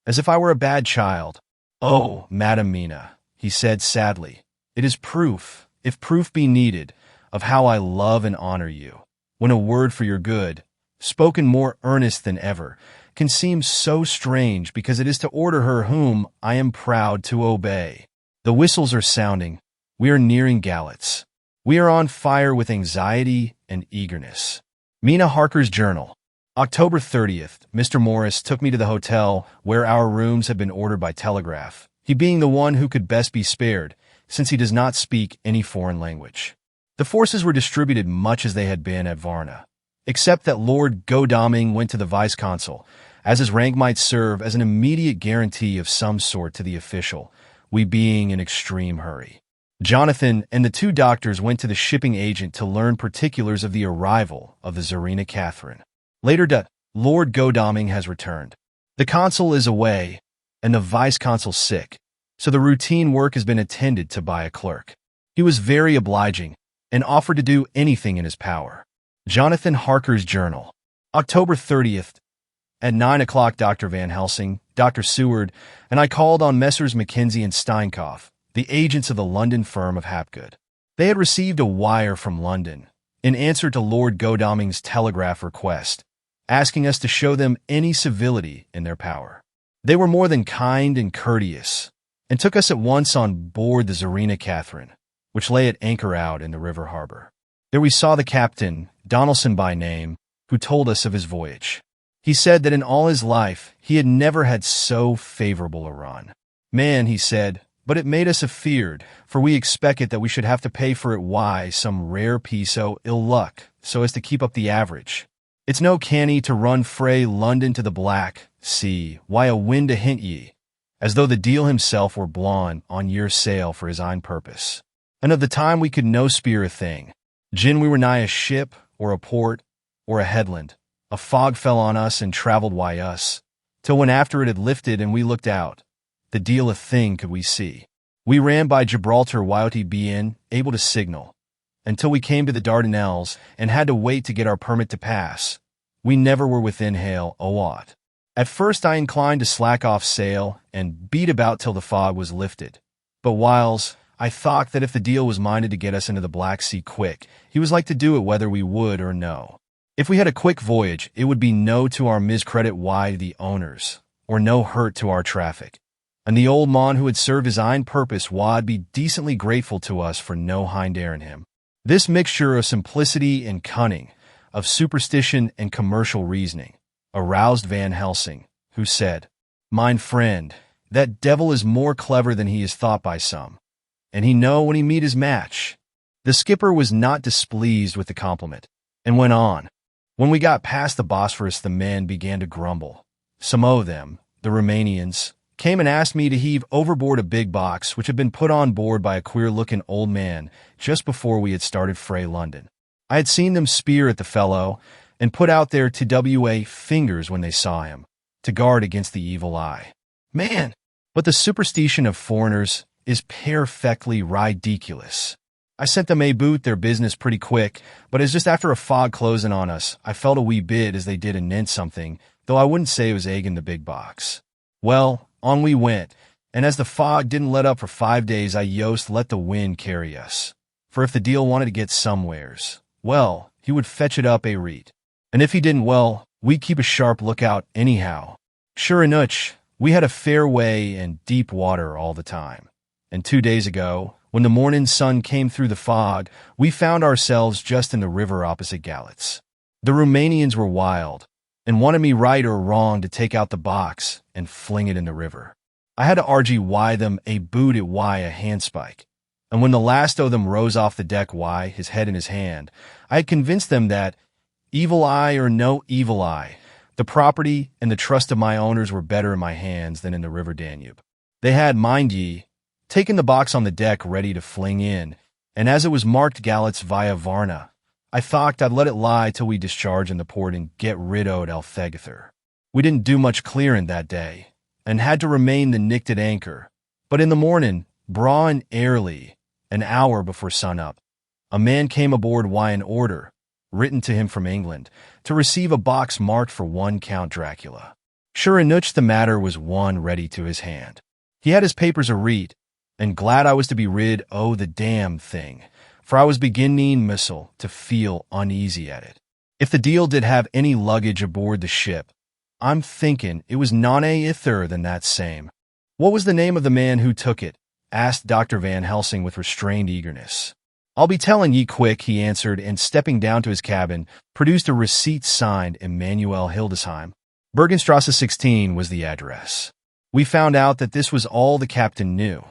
as if I were a bad child. Oh, Madam Mina, he said sadly, it is proof, if proof be needed, of how I love and honor you, when a word for your good, spoken more earnest than ever, can seem so strange because it is to order her whom I am proud to obey. The whistles are sounding. We are nearing Galatz. We are on fire with anxiety and eagerness. Mina Harker's Journal. October 30th, Mr. Morris took me to the hotel where our rooms had been ordered by telegraph, he being the one who could best be spared, since he does not speak any foreign language. The forces were distributed much as they had been at Varna, except that Lord Godalming went to the vice-consul, as his rank might serve as an immediate guarantee of some sort to the official, we being in extreme hurry. Jonathan and the two doctors went to the shipping agent to learn particulars of the arrival of the Tsarina Catherine. Later, Lord Godalming has returned. The consul is away, and the vice-consul sick, so the routine work has been attended to by a clerk. He was very obliging, and offered to do anything in his power. Jonathan Harker's Journal. October 30th. At 9 o'clock, Dr. Van Helsing, Dr. Seward, and I called on Messrs. Mackenzie and Steinkopf, the agents of the London firm of Hapgood. They had received a wire from London, in answer to Lord Godalming's telegraph request, asking us to show them any civility in their power. They were more than kind and courteous, and took us at once on board the Tsarina Catherine, which lay at anchor out in the river harbor. There we saw the captain, Donaldson by name, who told us of his voyage. He said that in all his life he had never had so favorable a run. Man, he said, but it made us afeard, for we expected that we should have to pay for it some rare piece o' ill luck, so as to keep up the average. It's no canny to run frae London to the Black Sea, why a wind to hint ye, as though the deal himself were blawing on your sail for his own purpose. And of the time we could no speer a thing. Gin we were nigh a ship, or a port, or a headland, a fog fell on us and travelled wy us, till when after it had lifted and we looked out, the deal a thing could we see. We ran by Gibraltar whilst he be in, able to signal, until we came to the Dardanelles and had to wait to get our permit to pass. We never were within hail o' aught. At first I inclined to slack off sail and beat about till the fog was lifted, but whiles I thought that if the deal was minded to get us into the Black Sea quick, he was like to do it whether we would or no. If we had a quick voyage, it would be no to our miscredit why the owners, or no hurt to our traffic. And the old mon who had served his own purpose wad be decently grateful to us for no hind air in him. This mixture of simplicity and cunning, of superstition and commercial reasoning, aroused Van Helsing, who said, Mine friend, that devil is more clever than he is thought by some, and he know when he meet his match. The skipper was not displeased with the compliment, and went on. When we got past the Bosphorus, the men began to grumble. Some of them, the Romanians, came and asked me to heave overboard a big box which had been put on board by a queer-looking old man just before we had started Frey London. I had seen them spear at the fellow and put out their TWA fingers when they saw him, to guard against the evil eye. Man, but the superstition of foreigners is perfectly ridiculous. I sent them about their business pretty quick, but as just after a fog closing on us, I felt a wee bit as they did anent something, though I wouldn't say it was egging the big box. Well, on we went, and as the fog didn't let up for 5 days, I yost let the wind carry us. For if the deal wanted to get somewheres, well, he would fetch it up a reet. And if he didn't, well, we'd keep a sharp lookout anyhow. Sure enough, we had a fair way and deep water all the time. And 2 days ago, when the morning sun came through the fog, we found ourselves just in the river opposite Galatz. The Romanians were wild, and wanted me right or wrong to take out the box and fling it in the river. I had to argue why them a boot it why a handspike. And when the last of them rose off the deck why, his head in his hand, I had convinced them that, evil eye or no evil eye, the property and the trust of my owners were better in my hands than in the river Danube. They had, mind ye, taken the box on the deck ready to fling in, and as it was marked Galatz via Varna, I thought I'd let it lie till we discharge in the port and get rid o'd Elthegather. We didn't do much clearing that day, and had to remain the nicked at anchor, but in the morning, braw and early, an hour before sun-up, a man came aboard wi an order, written to him from England, to receive a box marked for one Count Dracula. Sure enough the matter was one ready to his hand. He had his papers a read, and glad I was to be rid o' the damned thing, for I was beginning missile to feel uneasy at it. If the deal did have any luggage aboard the ship, I'm thinking it was none ither than that same. What was the name of the man who took it? Asked Dr. Van Helsing with restrained eagerness. I'll be telling ye quick, he answered, and stepping down to his cabin, produced a receipt signed Emmanuel Hildesheim. Bergenstrasse 16 was the address. We found out that this was all the captain knew,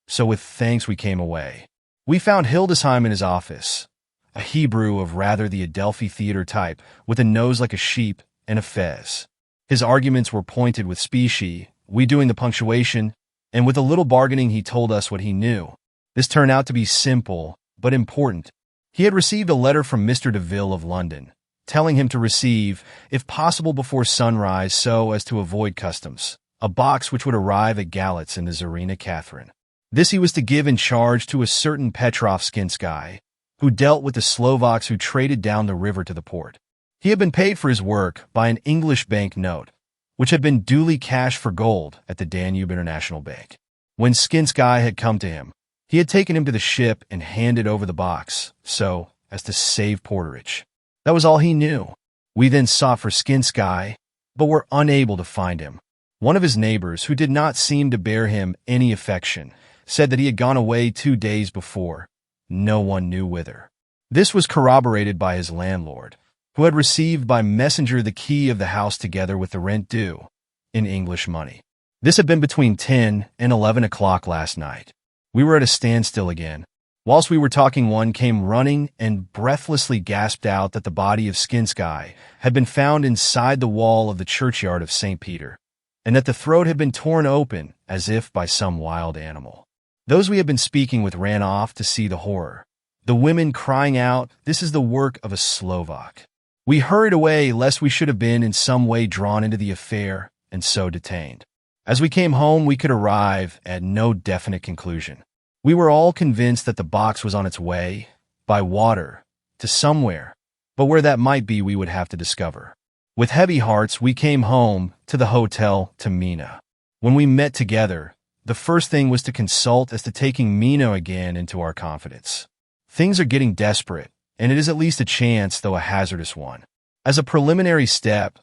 so with thanks we came away. We found Hildesheim in his office, a Hebrew of rather the Adelphi theater type, with a nose like a sheep and a fez. His arguments were pointed with specie, we doing the punctuation, and with a little bargaining he told us what he knew. This turned out to be simple, but important. He had received a letter from Mr. Deville of London, telling him to receive, if possible before sunrise so as to avoid customs, a box which would arrive at Galatz in the Tsarina Catherine. This he was to give in charge to a certain Petrov Skinsky, who dealt with the Slovaks who traded down the river to the port. He had been paid for his work by an English bank note, which had been duly cashed for gold at the Danube International Bank. When Skinsky had come to him, he had taken him to the ship and handed over the box, so as to save porterage. That was all he knew. We then sought for Skinsky, but were unable to find him. One of his neighbors, who did not seem to bear him any affection, said that he had gone away 2 days before, no one knew whither. This was corroborated by his landlord, who had received by messenger the key of the house together with the rent due, in English money. This had been between 10 and 11 o'clock last night. We were at a standstill again. Whilst we were talking, one came running and breathlessly gasped out that the body of Skinsky had been found inside the wall of the churchyard of St. Peter, and that the throat had been torn open as if by some wild animal. Those we had been speaking with ran off to see the horror, the women crying out, "This is the work of a Slovak." We hurried away lest we should have been in some way drawn into the affair and so detained. As we came home, we could arrive at no definite conclusion. We were all convinced that the box was on its way, by water, to somewhere, but where that might be we would have to discover. With heavy hearts, we came home to the hotel to Mina. When we met together, the first thing was to consult as to taking Mina again into our confidence. Things are getting desperate, and it is at least a chance, though a hazardous one. As a preliminary step,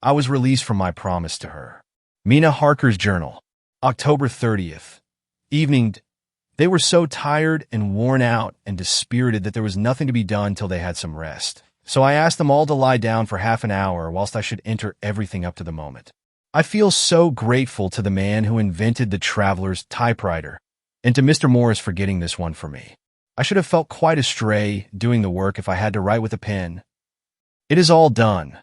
I was released from my promise to her. Mina Harker's Journal, October 30th. Evening. They were so tired and worn out and dispirited that there was nothing to be done till they had some rest. So I asked them all to lie down for half an hour whilst I should enter everything up to the moment. I feel so grateful to the man who invented the traveler's typewriter, and to Mr. Morris for getting this one for me. I should have felt quite astray doing the work if I had to write with a pen. It is all done.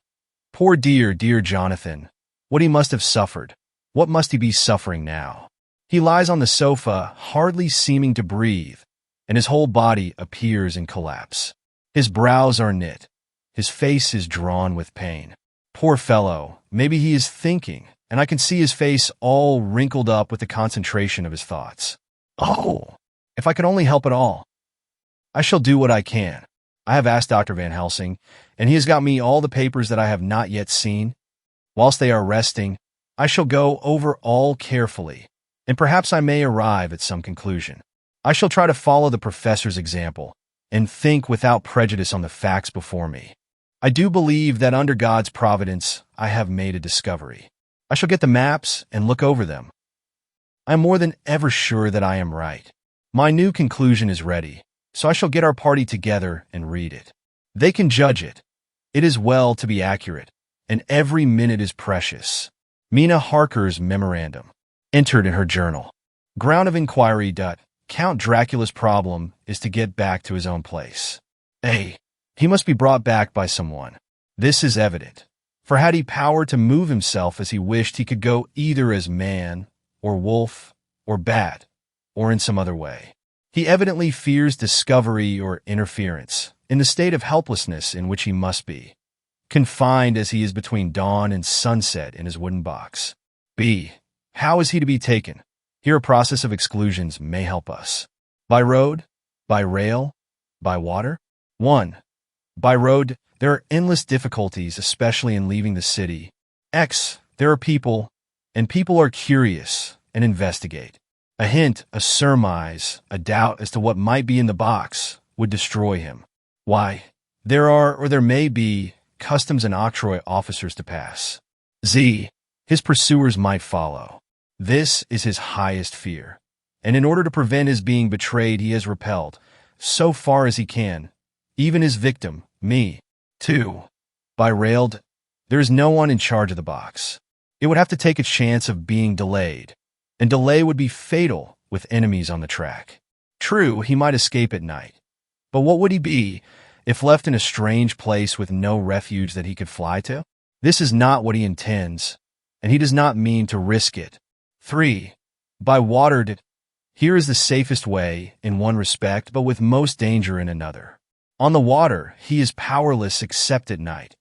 Poor dear, dear Jonathan, what he must have suffered. What must he be suffering now? He lies on the sofa, hardly seeming to breathe, and his whole body appears in collapse. His brows are knit. His face is drawn with pain. Poor fellow, maybe he is thinking, and I can see his face all wrinkled up with the concentration of his thoughts. Oh, if I could only help at all. I shall do what I can. I have asked Dr. Van Helsing, and he has got me all the papers that I have not yet seen. Whilst they are resting, I shall go over all carefully, and perhaps I may arrive at some conclusion. I shall try to follow the professor's example and think without prejudice on the facts before me. I do believe that under God's providence, I have made a discovery. I shall get the maps and look over them. I am more than ever sure that I am right. My new conclusion is ready, so I shall get our party together and read it. They can judge it. It is well to be accurate, and every minute is precious. Mina Harker's memorandum, entered in her journal. Ground of inquiry. Count Dracula's problem is to get back to his own place. He must be brought back by someone. This is evident, for had he power to move himself as he wished, he could go either as man, or wolf, or bat, or in some other way. He evidently fears discovery or interference, in the state of helplessness in which he must be, confined as he is between dawn and sunset in his wooden box. How is he to be taken? Here a process of exclusions may help us. By road? By rail? By water? 1. By road, there are endless difficulties, especially in leaving the city. There are people, and people are curious and investigate. A hint, a surmise, a doubt as to what might be in the box would destroy him. Why, there are, or there may be, customs and octroi officers to pass. His pursuers might follow. This is his highest fear, and in order to prevent his being betrayed, he has repelled, so far as he can, even his victim, me. 2. By rail, there is no one in charge of the box. It would have to take a chance of being delayed, and delay would be fatal with enemies on the track. True, he might escape at night, but what would he be if left in a strange place with no refuge that he could fly to? This is not what he intends, and he does not mean to risk it. 3. By water, here is the safest way in one respect, but with most danger in another. On the water, he is powerless except at night.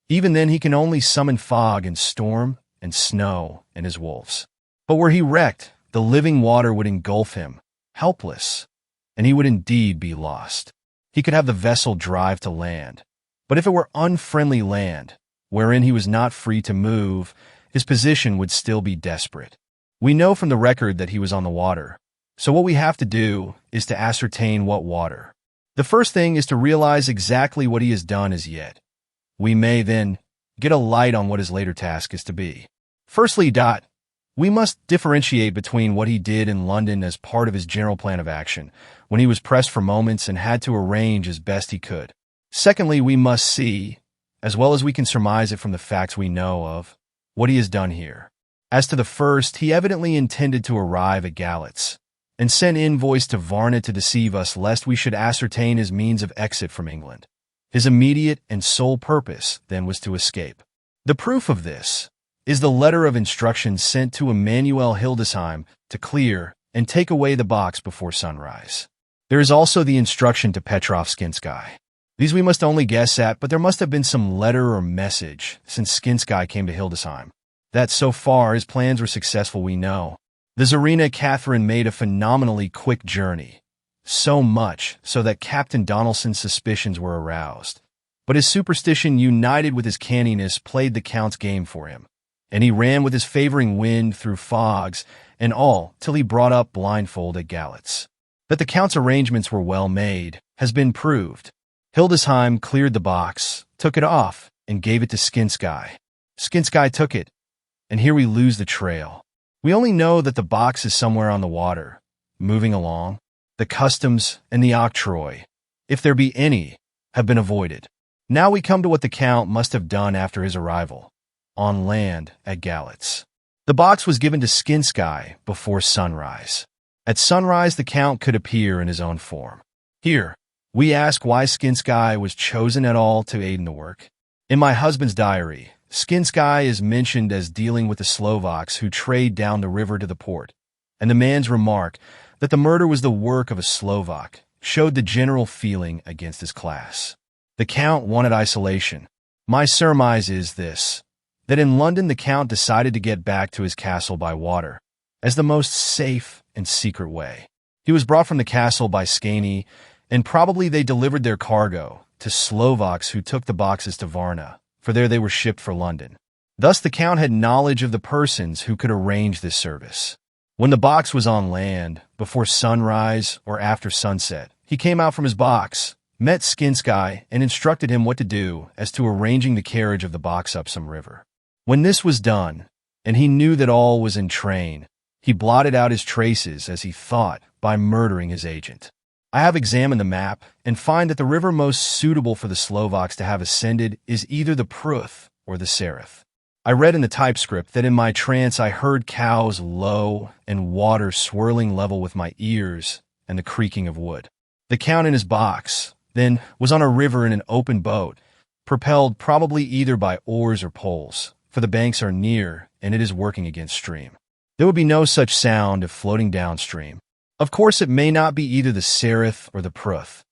Even then, he can only summon fog and storm and snow and his wolves. But were he wrecked, the living water would engulf him, helpless, and he would indeed be lost. He could have the vessel drive to land, but if it were unfriendly land, wherein he was not free to move, his position would still be desperate. We know from the record that he was on the water, so what we have to do is to ascertain what water. The first thing is to realize exactly what he has done as yet. We may then get a light on what his later task is to be. Firstly, we must differentiate between what he did in London as part of his general plan of action, when he was pressed for moments and had to arrange as best he could. Secondly, we must see, as well as we can surmise it from the facts we know of, what he has done here. As to the first, he evidently intended to arrive at Galatz, and sent envoys to Varna to deceive us lest we should ascertain his means of exit from England. His immediate and sole purpose, then, was to escape. The proof of this is the letter of instructions sent to Emanuel Hildesheim to clear and take away the box before sunrise. There is also the instruction to Petrov Skinsky. These we must only guess at, but there must have been some letter or message since Skinsky came to Hildesheim. That so far his plans were successful we know. The Tsarina Catherine made a phenomenally quick journey, so much so that Captain Donelson's suspicions were aroused. But his superstition united with his canniness played the Count's game for him, and he ran with his favoring wind through fogs and all till he brought up blindfold at Galatz. That the Count's arrangements were well made has been proved. Hildesheim cleared the box, took it off, and gave it to Skinsky. Skinsky took it, and here we lose the trail. We only know that the box is somewhere on the water, moving along. The customs and the octroi, if there be any, have been avoided. Now we come to what the Count must have done after his arrival, on land at Galatz. The box was given to Skinsky before sunrise. At sunrise, the Count could appear in his own form. Here, we ask why Skinsky was chosen at all to aid in the work. In my husband's diary, Skinski is mentioned as dealing with the Slovaks who trade down the river to the port, and the man's remark that the murder was the work of a Slovak showed the general feeling against his class. The Count wanted isolation. My surmise is this, that in London the Count decided to get back to his castle by water, as the most safe and secret way. He was brought from the castle by Skani, and probably they delivered their cargo to Slovaks who took the boxes to Varna, for there they were shipped for London. Thus the Count had knowledge of the persons who could arrange this service. When the box was on land, before sunrise or after sunset, he came out from his box, met Skinski, and instructed him what to do as to arranging the carriage of the box up some river. When this was done, and he knew that all was in train, he blotted out his traces, as he thought, by murdering his agent. I have examined the map and find that the river most suitable for the Slovaks to have ascended is either the Pruth or the Sereth. I read in the typescript that in my trance I heard cows low and water swirling level with my ears and the creaking of wood. The Count in his box, then, was on a river in an open boat, propelled probably either by oars or poles, for the banks are near and it is working against stream. There would be no such sound if floating downstream. Of course, it may not be either the Sereth or the Pruth,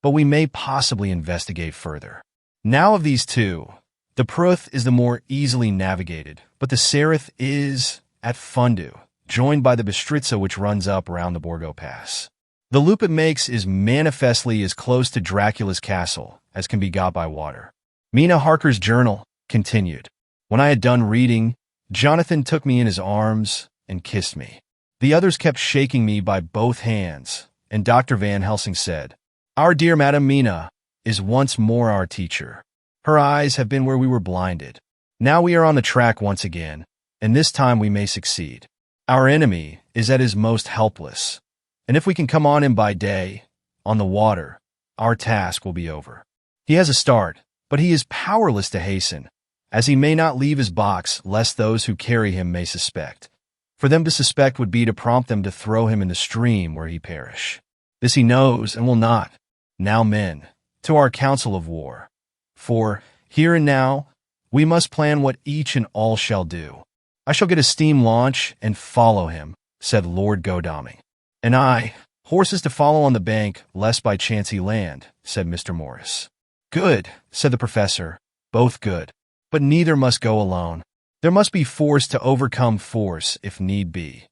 but we may possibly investigate further. Now of these two, the Pruth is the more easily navigated, but the Sereth is, at Fundu, joined by the Bistritza which runs up around the Borgo Pass. The loop it makes is manifestly as close to Dracula's castle as can be got by water. Mina Harker's journal continued. When I had done reading, Jonathan took me in his arms and kissed me. The others kept shaking me by both hands, and Dr. Van Helsing said, "Our dear Madam Mina is once more our teacher. Her eyes have been where we were blinded. Now we are on the track once again, and this time we may succeed. Our enemy is at his most helpless, and if we can come on him by day, on the water, our task will be over. He has a start, but he is powerless to hasten, as he may not leave his box lest those who carry him may suspect. For them to suspect would be to prompt them to throw him in the stream where he perish. This he knows and will not. Now, men, to our council of war. For, here and now, we must plan what each and all shall do. I shall get a steam launch and follow him," said Lord Godalming. "And I, horses to follow on the bank, lest by chance he land," said Mr. Morris. "Good," said the professor, "both good. But neither must go alone. There must be force to overcome force if need be.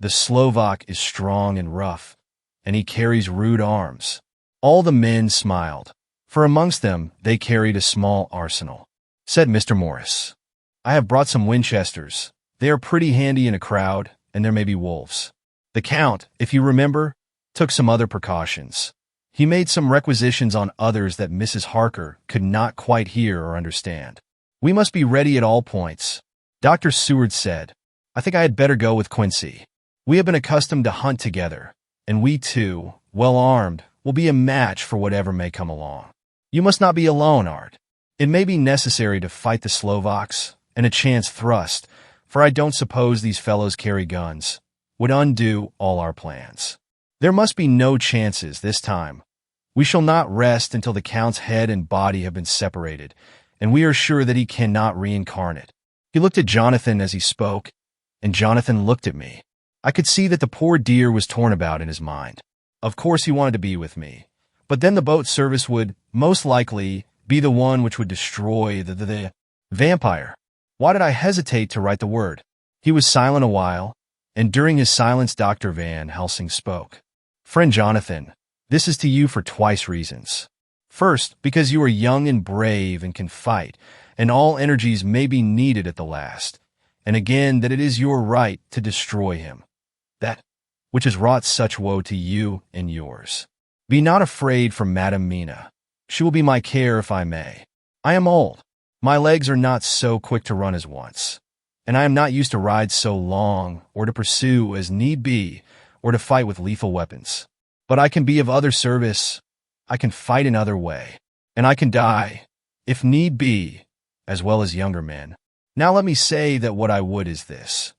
The Slovak is strong and rough, and he carries rude arms." All the men smiled, for amongst them they carried a small arsenal. Said Mr. Morris, "I have brought some Winchesters. They are pretty handy in a crowd, and there may be wolves." The Count, if you remember, took some other precautions. He made some requisitions on others that Mrs. Harker could not quite hear or understand. "We must be ready at all points." Dr. Seward said, "I think I had better go with Quincy. We have been accustomed to hunt together, and we two, well armed, will be a match for whatever may come along. You must not be alone, Art. It may be necessary to fight the Slovaks, and a chance thrust, for I don't suppose these fellows carry guns, would undo all our plans. There must be no chances this time. We shall not rest until the Count's head and body have been separated, and we are sure that he cannot reincarnate." He looked at Jonathan as he spoke, and Jonathan looked at me. I could see that the poor dear was torn about in his mind. Of course he wanted to be with me, but then the boat service would, most likely, be the one which would destroy the vampire. Why did I hesitate to write the word? He was silent a while, and during his silence Dr. Van Helsing spoke. "Friend Jonathan, this is to you for twice reasons. First, because you are young and brave and can fight, and all energies may be needed at the last, and again that it is your right to destroy him, that which has wrought such woe to you and yours. Be not afraid for Madam Mina. She will be my care if I may. I am old. My legs are not so quick to run as once, and I am not used to ride so long, or to pursue as need be, or to fight with lethal weapons. But I can be of other service. I can fight in other way, and I can die, if need be, as well as younger men. Now let me say that what I would is this.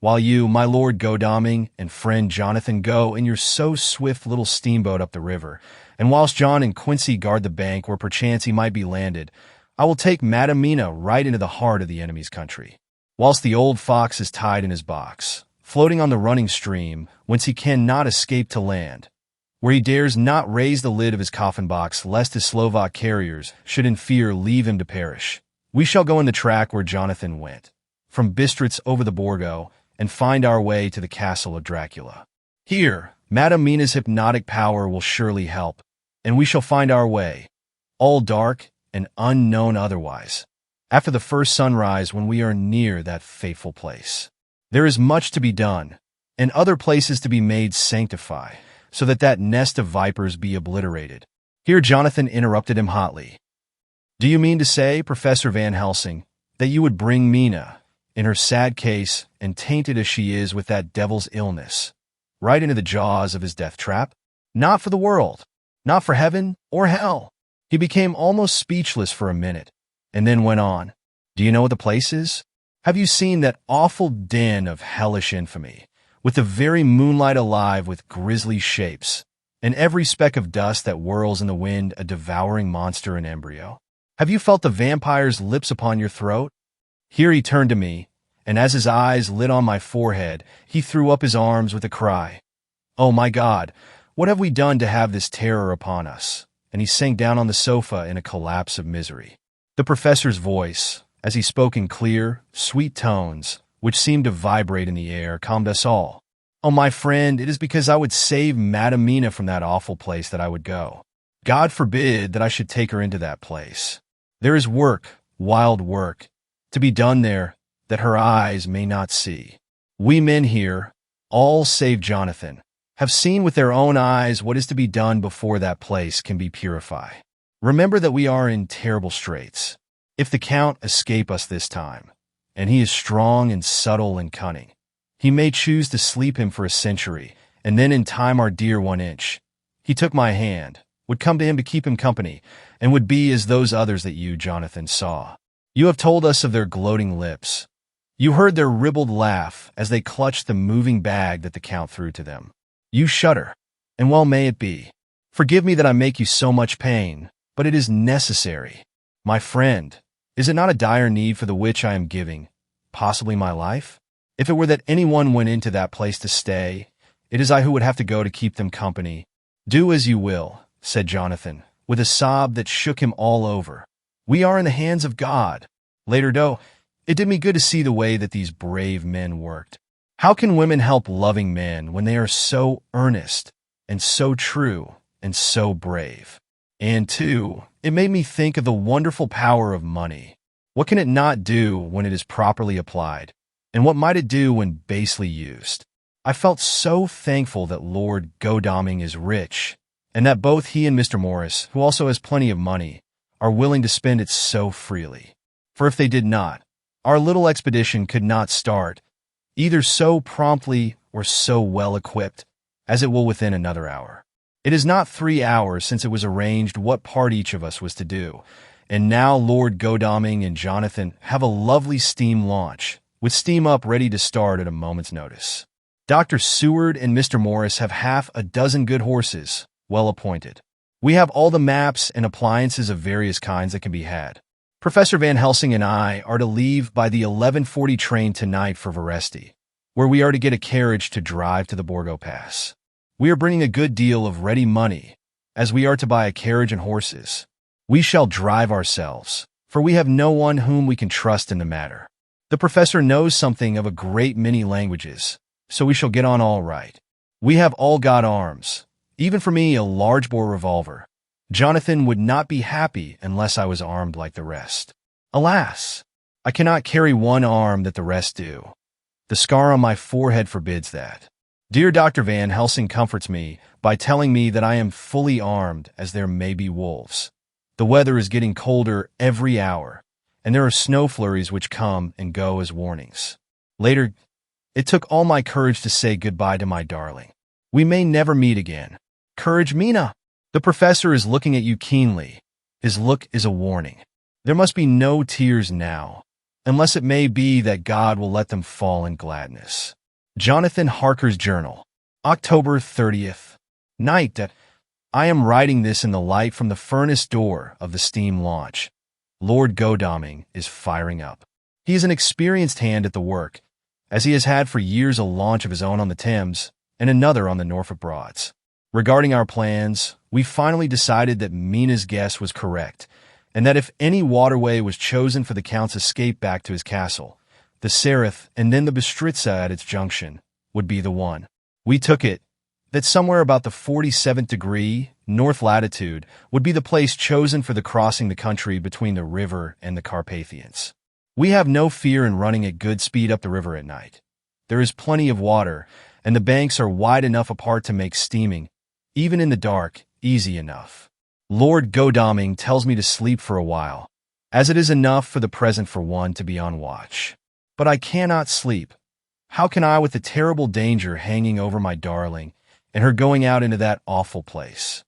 While you, my Lord Godalming, and friend Jonathan go in your so swift little steamboat up the river, and whilst John and Quincy guard the bank where perchance he might be landed, I will take Madam Mina right into the heart of the enemy's country, whilst the old fox is tied in his box, floating on the running stream, whence he cannot escape to land, where he dares not raise the lid of his coffin box lest his Slovak carriers should in fear leave him to perish. We shall go in the track where Jonathan went, from Bistritz over the Borgo, and find our way to the castle of Dracula. Here, Madam Mina's hypnotic power will surely help, and we shall find our way, all dark and unknown otherwise, after the first sunrise when we are near that fateful place. There is much to be done, and other places to be made sanctify, so that that nest of vipers be obliterated. Here Jonathan interrupted him hotly. Do you mean to say, Professor Van Helsing, that you would bring Mina, in her sad case and tainted as she is with that devil's illness, right into the jaws of his death trap? Not for the world, not for heaven or hell. He became almost speechless for a minute, and then went on. Do you know what the place is? Have you seen that awful den of hellish infamy, with the very moonlight alive with grisly shapes, and every speck of dust that whirls in the wind a devouring monster in embryo? Have you felt the vampire's lips upon your throat? Here he turned to me, and as his eyes lit on my forehead, he threw up his arms with a cry. Oh my God, what have we done to have this terror upon us? And he sank down on the sofa in a collapse of misery. The professor's voice, as he spoke in clear, sweet tones, which seemed to vibrate in the air, calmed us all. Oh, my friend, it is because I would save Madam Mina from that awful place that I would go. God forbid that I should take her into that place. There is work, wild work, to be done there that her eyes may not see. We men here, all save Jonathan, have seen with their own eyes what is to be done before that place can be purified. Remember that we are in terrible straits. If the Count escape us this time, and he is strong and subtle and cunning, he may choose to sleep him for a century, and then in time our dear 1 inch. He took my hand, would come to him to keep him company, and would be as those others that you, Jonathan, saw. You have told us of their gloating lips. You heard their ribald laugh as they clutched the moving bag that the Count threw to them. You shudder, and well may it be. Forgive me that I make you so much pain, but it is necessary. My friend, is it not a dire need for the which I am giving, possibly my life? If it were that anyone went into that place to stay, it is I who would have to go to keep them company. Do as you will, said Jonathan, with a sob that shook him all over. We are in the hands of God. Later, though, it did me good to see the way that these brave men worked. How can women help loving men when they are so earnest and so true and so brave? And too, it made me think of the wonderful power of money. What can it not do when it is properly applied? And what might it do when basely used? I felt so thankful that Lord Godalming is rich, and that both he and Mr. Morris, who also has plenty of money, are willing to spend it so freely. For if they did not, our little expedition could not start, either so promptly or so well equipped as it will within another hour. It is not 3 hours since it was arranged what part each of us was to do, and now Lord Godalming and Jonathan have a lovely steam launch, with steam up ready to start at a moment's notice. Dr. Seward and Mr. Morris have half a dozen good horses, well appointed. We have all the maps and appliances of various kinds that can be had. Professor Van Helsing and I are to leave by the 11:40 train tonight for Veresti, where we are to get a carriage to drive to the Borgo Pass. We are bringing a good deal of ready money, as we are to buy a carriage and horses. We shall drive ourselves, for we have no one whom we can trust in the matter. The professor knows something of a great many languages, so we shall get on all right. We have all got arms, even for me a large-bore revolver. Jonathan would not be happy unless I was armed like the rest. Alas, I cannot carry one arm that the rest do. The scar on my forehead forbids that. Dear Dr. Van Helsing comforts me by telling me that I am fully armed, as there may be wolves. The weather is getting colder every hour, and there are snow flurries which come and go as warnings. Later, it took all my courage to say goodbye to my darling. We may never meet again. Courage, Mina! The professor is looking at you keenly. His look is a warning. There must be no tears now, unless it may be that God will let them fall in gladness. Jonathan Harker's Journal, October 30th. Night. I am writing this in the light from the furnace door of the steam launch, Lord Godalming is firing up. He is an experienced hand at the work, as he has had for years a launch of his own on the Thames and another on the Norfolk Broads. Regarding our plans, we finally decided that Mina's guess was correct, and that if any waterway was chosen for the Count's escape back to his castle, the Sereth and then the Bistritza at its junction would be the one. We took it that somewhere about the 47th degree, north latitude, would be the place chosen for the crossing the country between the river and the Carpathians. We have no fear in running at good speed up the river at night. There is plenty of water, and the banks are wide enough apart to make steaming, even in the dark, easy enough. Lord Godalming tells me to sleep for a while, as it is enough for the present for one to be on watch. But I cannot sleep. How can I, with the terrible danger hanging over my darling, and her going out into that awful place?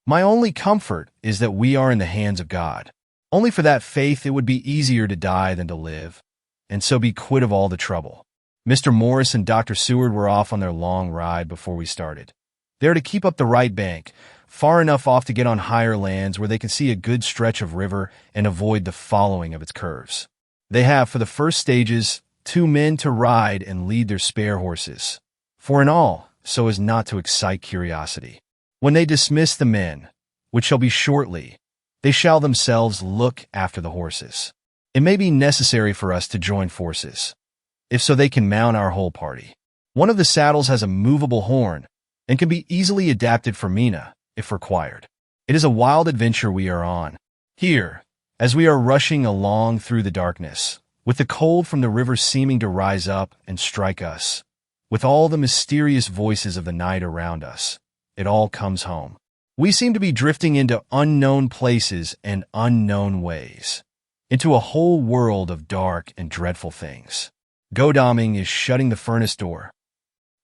My only comfort is that we are in the hands of God. Only for that faith it would be easier to die than to live, and so be quit of all the trouble. Mr. Morris and Dr. Seward were off on their long ride before we started. They are to keep up the right bank, far enough off to get on higher lands where they can see a good stretch of river and avoid the following of its curves. They have, for the first stages, 2 men to ride and lead their spare horses, 4 in all, so as not to excite curiosity. When they dismiss the men, which shall be shortly, they shall themselves look after the horses. It may be necessary for us to join forces, if so they can mount our whole party. One of the saddles has a movable horn, and can be easily adapted for Mina, if required. It is a wild adventure we are on. Here, as we are rushing along through the darkness, with the cold from the river seeming to rise up and strike us, with all the mysterious voices of the night around us, it all comes home. We seem to be drifting into unknown places and unknown ways, into a whole world of dark and dreadful things. Godalming is shutting the furnace door.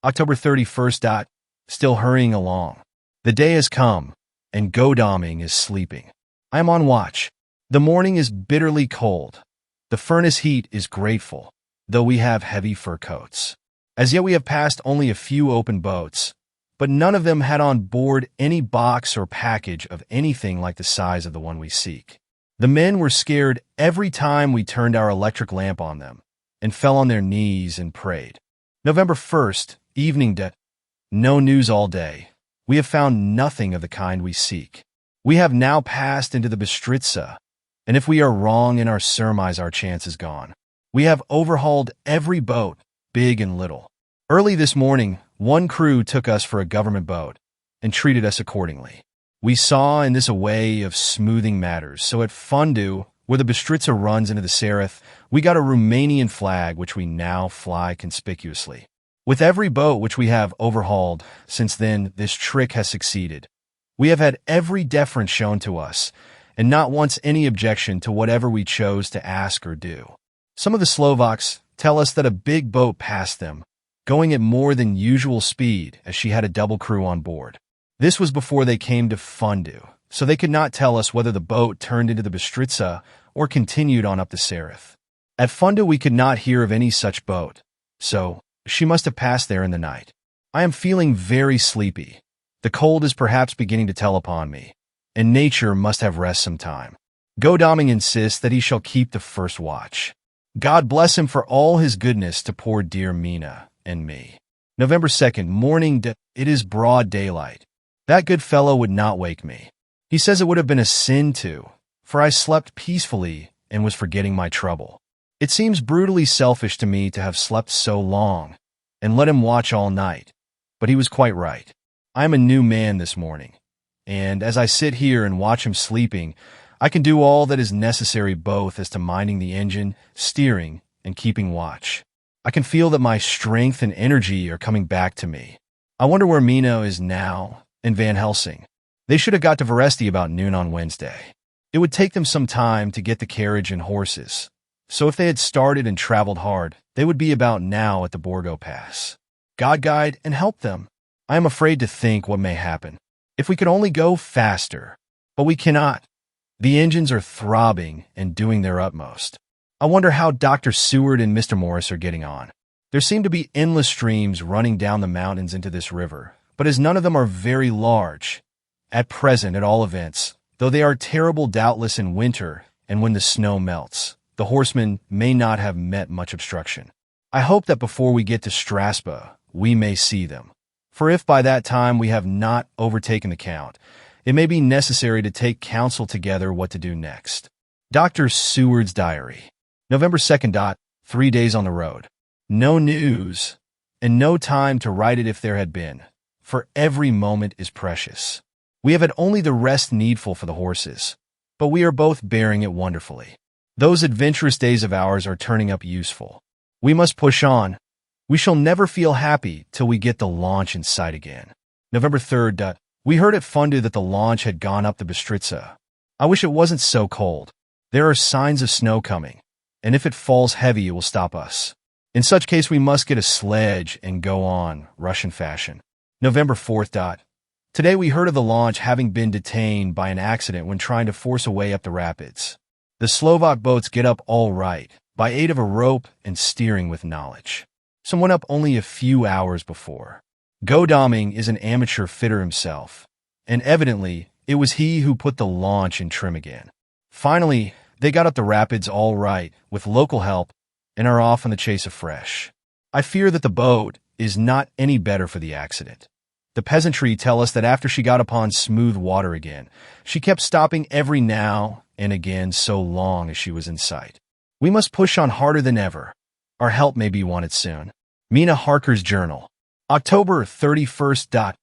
October 31st. Still hurrying along. The day has come, and Godalming is sleeping. I am on watch. The morning is bitterly cold. The furnace heat is grateful, though we have heavy fur coats. As yet we have passed only a few open boats, but none of them had on board any box or package of anything like the size of the one we seek. The men were scared every time we turned our electric lamp on them, and fell on their knees and prayed. November 1st, evening. No news all day. We have found nothing of the kind we seek. We have now passed into the Bistritza, and if we are wrong in our surmise, our chance is gone. We have overhauled every boat, big and little. Early this morning, one crew took us for a government boat and treated us accordingly. We saw in this a way of smoothing matters, so at Fundu, where the Bistritza runs into the Sereth, we got a Romanian flag which we now fly conspicuously. With every boat which we have overhauled since then, this trick has succeeded. We have had every deference shown to us, and not once any objection to whatever we chose to ask or do. Some of the Slovaks tell us that a big boat passed them, going at more than usual speed as she had a double crew on board. This was before they came to Fundu, so they could not tell us whether the boat turned into the Bistritza or continued on up the Sereth. At Fundu we could not hear of any such boat, so she must have passed there in the night. I am feeling very sleepy. The cold is perhaps beginning to tell upon me, and nature must have rest some time. Godalming insists that he shall keep the first watch. God bless him for all his goodness to poor dear Mina and me. November 2nd, morning. It is broad daylight. That good fellow would not wake me. He says it would have been a sin to, for I slept peacefully and was forgetting my trouble. It seems brutally selfish to me to have slept so long and let him watch all night, but he was quite right. I am a new man this morning, and as I sit here and watch him sleeping, I can do all that is necessary both as to minding the engine, steering, and keeping watch. I can feel that my strength and energy are coming back to me. I wonder where Mina is now and Van Helsing. They should have got to Veresti about noon on Wednesday. It would take them some time to get the carriage and horses, so if they had started and traveled hard, they would be about now at the Borgo Pass. God guide and help them. I am afraid to think what may happen. If we could only go faster, but we cannot. The engines are throbbing and doing their utmost. I wonder how Dr. Seward and Mr. Morris are getting on. There seem to be endless streams running down the mountains into this river, but as none of them are very large, at present at all events, though they are terrible doubtless in winter and when the snow melts, the horsemen may not have met much obstruction. I hope that before we get to Strasbourg, we may see them. For if by that time we have not overtaken the Count, it may be necessary to take counsel together what to do next. Dr. Seward's Diary. November 2nd. 3 days on the road. No news, and no time to write it if there had been, for every moment is precious. We have had only the rest needful for the horses, but we are both bearing it wonderfully. Those adventurous days of ours are turning up useful. We must push on. We shall never feel happy till we get the launch in sight again. November 3rd. We heard at Fundu that the launch had gone up the Bistritza. I wish it wasn't so cold. There are signs of snow coming, and if it falls heavy, it will stop us. In such case, we must get a sledge and go on, Russian fashion. November 4th. Today we heard of the launch having been detained by an accident when trying to force a way up the rapids. The Slovak boats get up all right, by aid of a rope and steering with knowledge. Some went up only a few hours before. Godalming is an amateur fitter himself, and evidently it was he who put the launch in trim again. Finally, they got up the rapids all right, with local help, and are off on the chase afresh. I fear that the boat is not any better for the accident. The peasantry tell us that after she got upon smooth water again, she kept stopping every now and again so long as she was in sight. We must push on harder than ever. Our help may be wanted soon. Mina Harker's Journal. October 31st.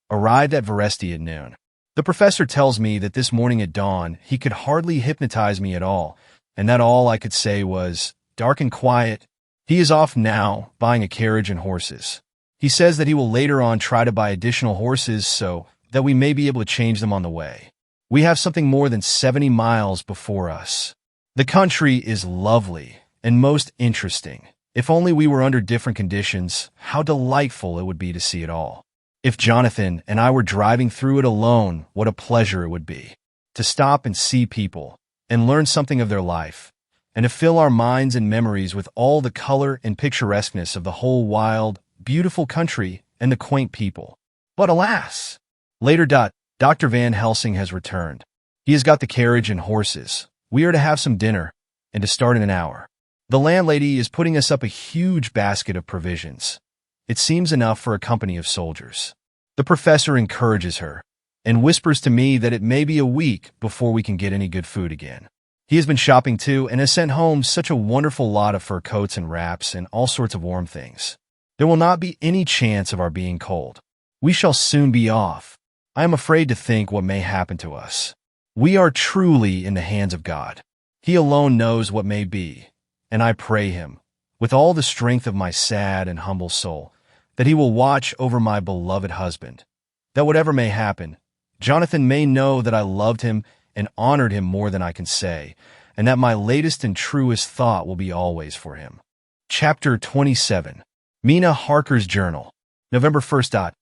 Arrived at Veresti at noon. The professor tells me that this morning at dawn he could hardly hypnotize me at all, and that all I could say was, "Dark and quiet." He is off now, buying a carriage and horses. He says that he will later on try to buy additional horses so that we may be able to change them on the way. We have something more than 70 miles before us. The country is lovely and most interesting. If only we were under different conditions, how delightful it would be to see it all. If Jonathan and I were driving through it alone, what a pleasure it would be to stop and see people and learn something of their life, and to fill our minds and memories with all the color and picturesqueness of the whole wild, beautiful country and the quaint people. But alas! Later. Dr. Van Helsing has returned. He has got the carriage and horses. We are to have some dinner and to start in an hour. The landlady is putting us up a huge basket of provisions. It seems enough for a company of soldiers. The professor encourages her and whispers to me that it may be a week before we can get any good food again. He has been shopping too and has sent home such a wonderful lot of fur coats and wraps and all sorts of warm things. There will not be any chance of our being cold. We shall soon be off. I am afraid to think what may happen to us. We are truly in the hands of God. He alone knows what may be, and I pray him, with all the strength of my sad and humble soul, that he will watch over my beloved husband, that whatever may happen, Jonathan may know that I loved him and honored him more than I can say, and that my latest and truest thought will be always for him. Chapter 27. Mina Harker's Journal. November 1st.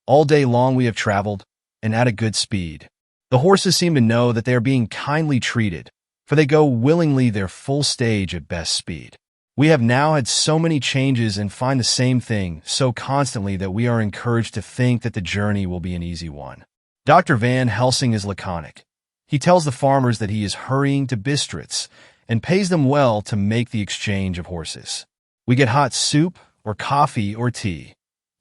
All day long we have traveled, and at a good speed. The horses seem to know that they are being kindly treated, for they go willingly their full stage at best speed. We have now had so many changes and find the same thing so constantly that we are encouraged to think that the journey will be an easy one. Dr. Van Helsing is laconic. He tells the farmers that he is hurrying to Bistritz and pays them well to make the exchange of horses. We get hot soup or coffee or tea,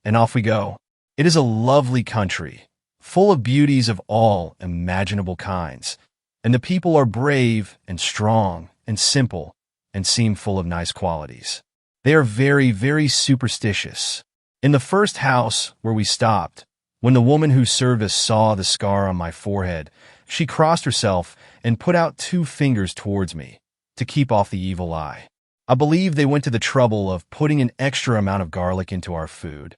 and off we go. It is a lovely country, full of beauties of all imaginable kinds, and the people are brave and strong and simple and seem full of nice qualities. They are very, very superstitious. In the first house where we stopped, when the woman who served us saw the scar on my forehead, she crossed herself and put out 2 fingers towards me to keep off the evil eye. I believe they went to the trouble of putting an extra amount of garlic into our food,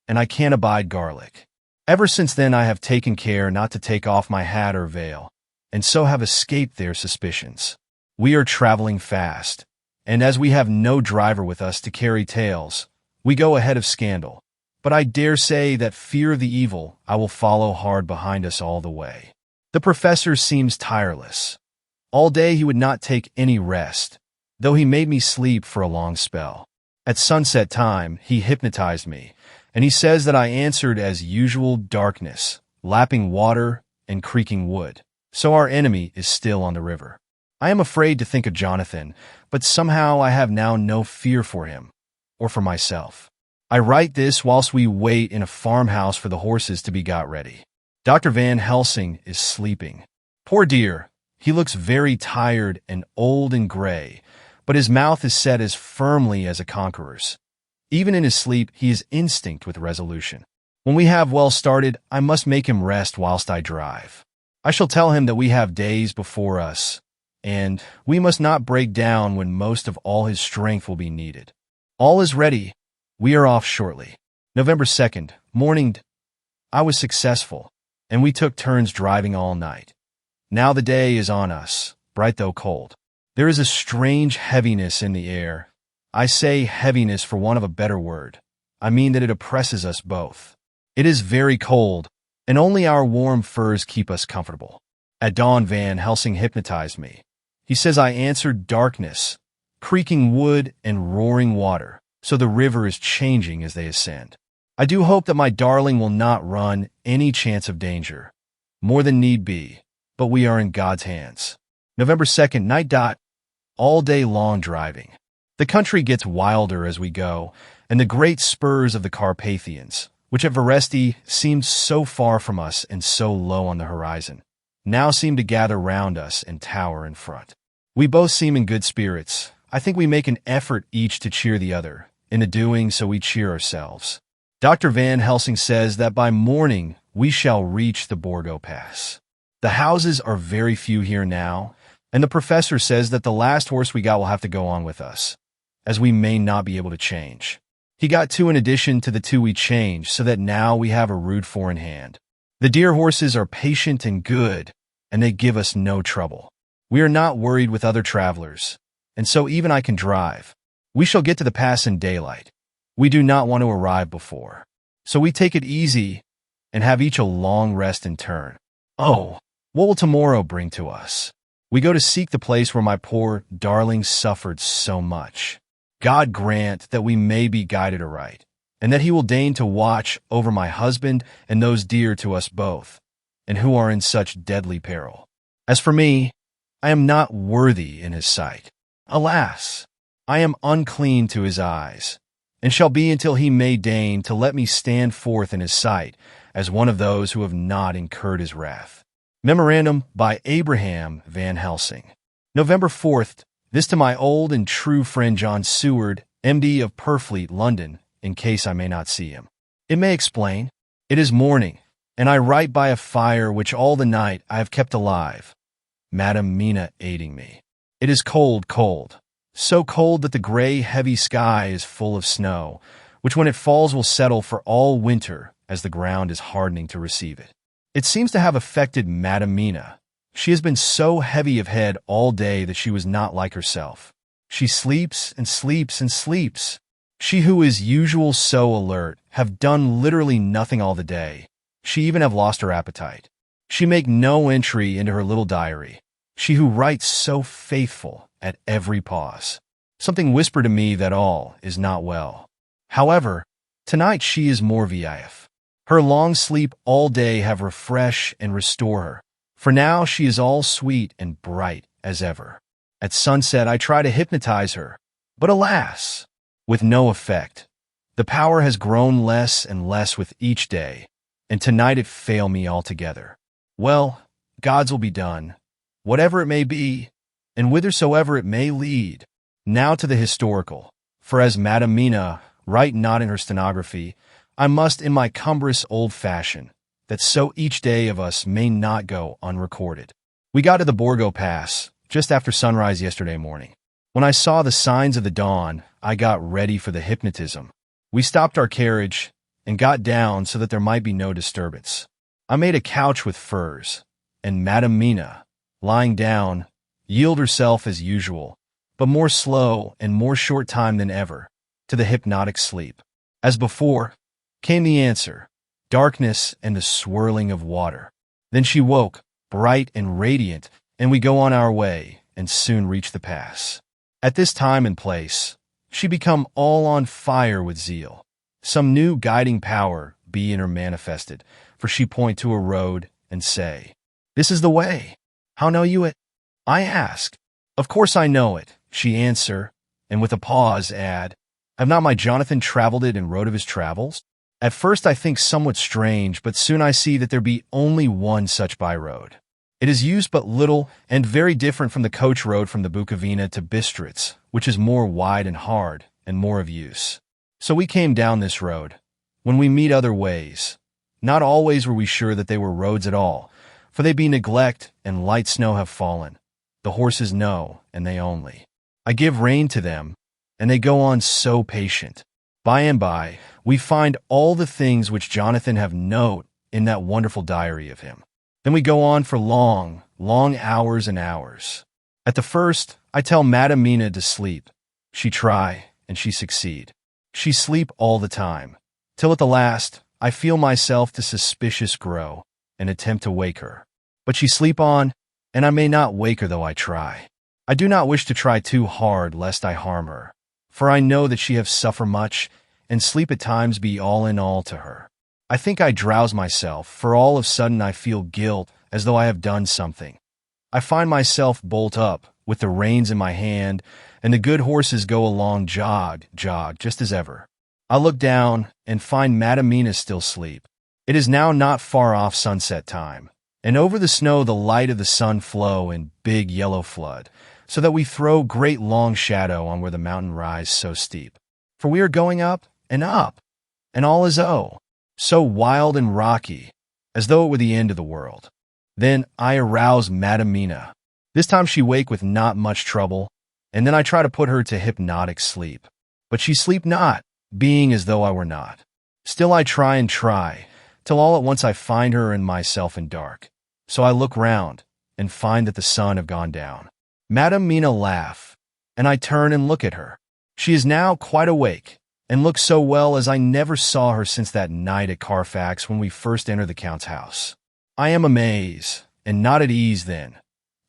and I can't abide garlic. Ever since then I have taken care not to take off my hat or veil, and so have escaped their suspicions. We are traveling fast, and as we have no driver with us to carry tales, we go ahead of scandal. But I dare say that fear of the evil I will follow hard behind us all the way. The professor seems tireless. All day he would not take any rest, though he made me sleep for a long spell. At sunset time he hypnotized me, and he says that I answered as usual darkness, lapping water and creaking wood. So our enemy is still on the river. I am afraid to think of Jonathan, but somehow I have now no fear for him, or for myself. I write this whilst we wait in a farmhouse for the horses to be got ready. Dr. Van Helsing is sleeping. Poor dear, he looks very tired and old and gray, but his mouth is set as firmly as a conqueror's. Even in his sleep, he is instinct with resolution. When we have well started, I must make him rest whilst I drive. I shall tell him that we have days before us, and we must not break down when most of all his strength will be needed. All is ready. We are off shortly. November 2nd, morning. I was successful, and we took turns driving all night. Now the day is on us, bright though cold. There is a strange heaviness in the air. I say heaviness for want of a better word. I mean that it oppresses us both. It is very cold, and only our warm furs keep us comfortable. At dawn, Van Helsing hypnotized me. He says I answered darkness, creaking wood and roaring water, so the river is changing as they ascend. I do hope that my darling will not run any chance of danger, more than need be, but we are in God's hands. November 2nd, night. All day long driving. The country gets wilder as we go, and the great spurs of the Carpathians, which at Veresti seemed so far from us and so low on the horizon, now seem to gather round us and tower in front. We both seem in good spirits. I think we make an effort each to cheer the other. In the doing so we cheer ourselves. Dr. Van Helsing says that by morning we shall reach the Borgo Pass. The houses are very few here now, and the professor says that the last horse we got will have to go on with us, as we may not be able to change. He got two in addition to the two we changed, so that now we have a rude four in hand. The dear horses are patient and good, and they give us no trouble. We are not worried with other travelers, and so even I can drive. We shall get to the pass in daylight. We do not want to arrive before. So we take it easy and have each a long rest in turn. Oh, what will tomorrow bring to us? We go to seek the place where my poor darling suffered so much. God grant that we may be guided aright, and that he will deign to watch over my husband and those dear to us both, and who are in such deadly peril. As for me, I am not worthy in his sight. Alas! I am unclean to his eyes, and shall be until he may deign to let me stand forth in his sight as one of those who have not incurred his wrath. Memorandum by Abraham Van Helsing. November 4th, this to my old and true friend John Seward, M.D. of Purfleet, London, in case I may not see him. It may explain. It is morning, and I write by a fire which all the night I have kept alive, Madam Mina aiding me. It is cold, cold. So cold that the gray, heavy sky is full of snow, which when it falls will settle for all winter as the ground is hardening to receive it. It seems to have affected Madam Mina. She has been so heavy of head all day that she was not like herself. She sleeps and sleeps and sleeps. She who is usual so alert have done literally nothing all the day. She even have lost her appetite. She make no entry into her little diary. She who writes so faithful at every pause. Something whispered to me that all is not well. However, tonight she is more vif. Her long sleep all day have refresh and restore her, for now she is all sweet and bright as ever. At sunset I try to hypnotize her, but alas, with no effect. The power has grown less and less with each day, and tonight it fail me altogether. Well, God's will be done, whatever it may be, and whithersoever it may lead. Now to the historical, for as Madam Mina write not in her stenography, I must in my cumbrous old fashion, that so each day of us may not go unrecorded. We got to the Borgo Pass just after sunrise yesterday morning. When I saw the signs of the dawn, I got ready for the hypnotism. We stopped our carriage and got down so that there might be no disturbance. I made a couch with furs, and Madam Mina, lying down, yield herself as usual, but more slow and more short time than ever, to the hypnotic sleep. As before, came the answer, darkness and the swirling of water. Then she woke, bright and radiant, and we go on our way, and soon reach the pass. At this time and place, she become all on fire with zeal. Some new guiding power be in her manifested, for she point to a road, and say, "This is the way. How know you it?" I ask, Of course I know it, she answer, and with a pause add, have not my Jonathan travelled it and wrote of his travels? At first I think somewhat strange, but soon I see that there be only one such by-road. It is used but little, and very different from the coach road from the Bukovina to Bistritz, which is more wide and hard, and more of use. So we came down this road. When we meet other ways, not always were we sure that they were roads at all, for they be neglect, and light snow have fallen. The horses know, and they only. I give rein to them, and they go on so patient. By and by, we find all the things which Jonathan have note in that wonderful diary of him. Then we go on for long, long hours and hours. At the first, I tell Madam Mina to sleep. She try, and she succeed. She sleep all the time, till at the last, I feel myself to suspicious grow, and attempt to wake her. But she sleep on, and I may not wake her though I try. I do not wish to try too hard, lest I harm her, for I know that she have suffer much, and sleep at times be all in all to her. I think I drowse myself, for all of sudden I feel guilt, as though I have done something. I find myself bolt up, with the reins in my hand, and the good horses go along jog, just as ever. I look down, and find Madam Mina still asleep. It is now not far off sunset time, and over the snow the light of the sun flow in big yellow flood, so that we throw great long shadow on where the mountain rise so steep. For we are going up, and all is so wild and rocky, as though it were the end of the world. Then I arouse Madam Mina. This time she wake with not much trouble, and then I try to put her to hypnotic sleep. But she sleep not, being as though I were not. Still I try and try, till all at once I find her and myself in dark. So I look round, and find that the sun have gone down. Madam Mina laugh, and I turn and look at her. She is now quite awake, and looks so well as I never saw her since that night at Carfax when we first entered the Count's house. I am amazed, and not at ease then,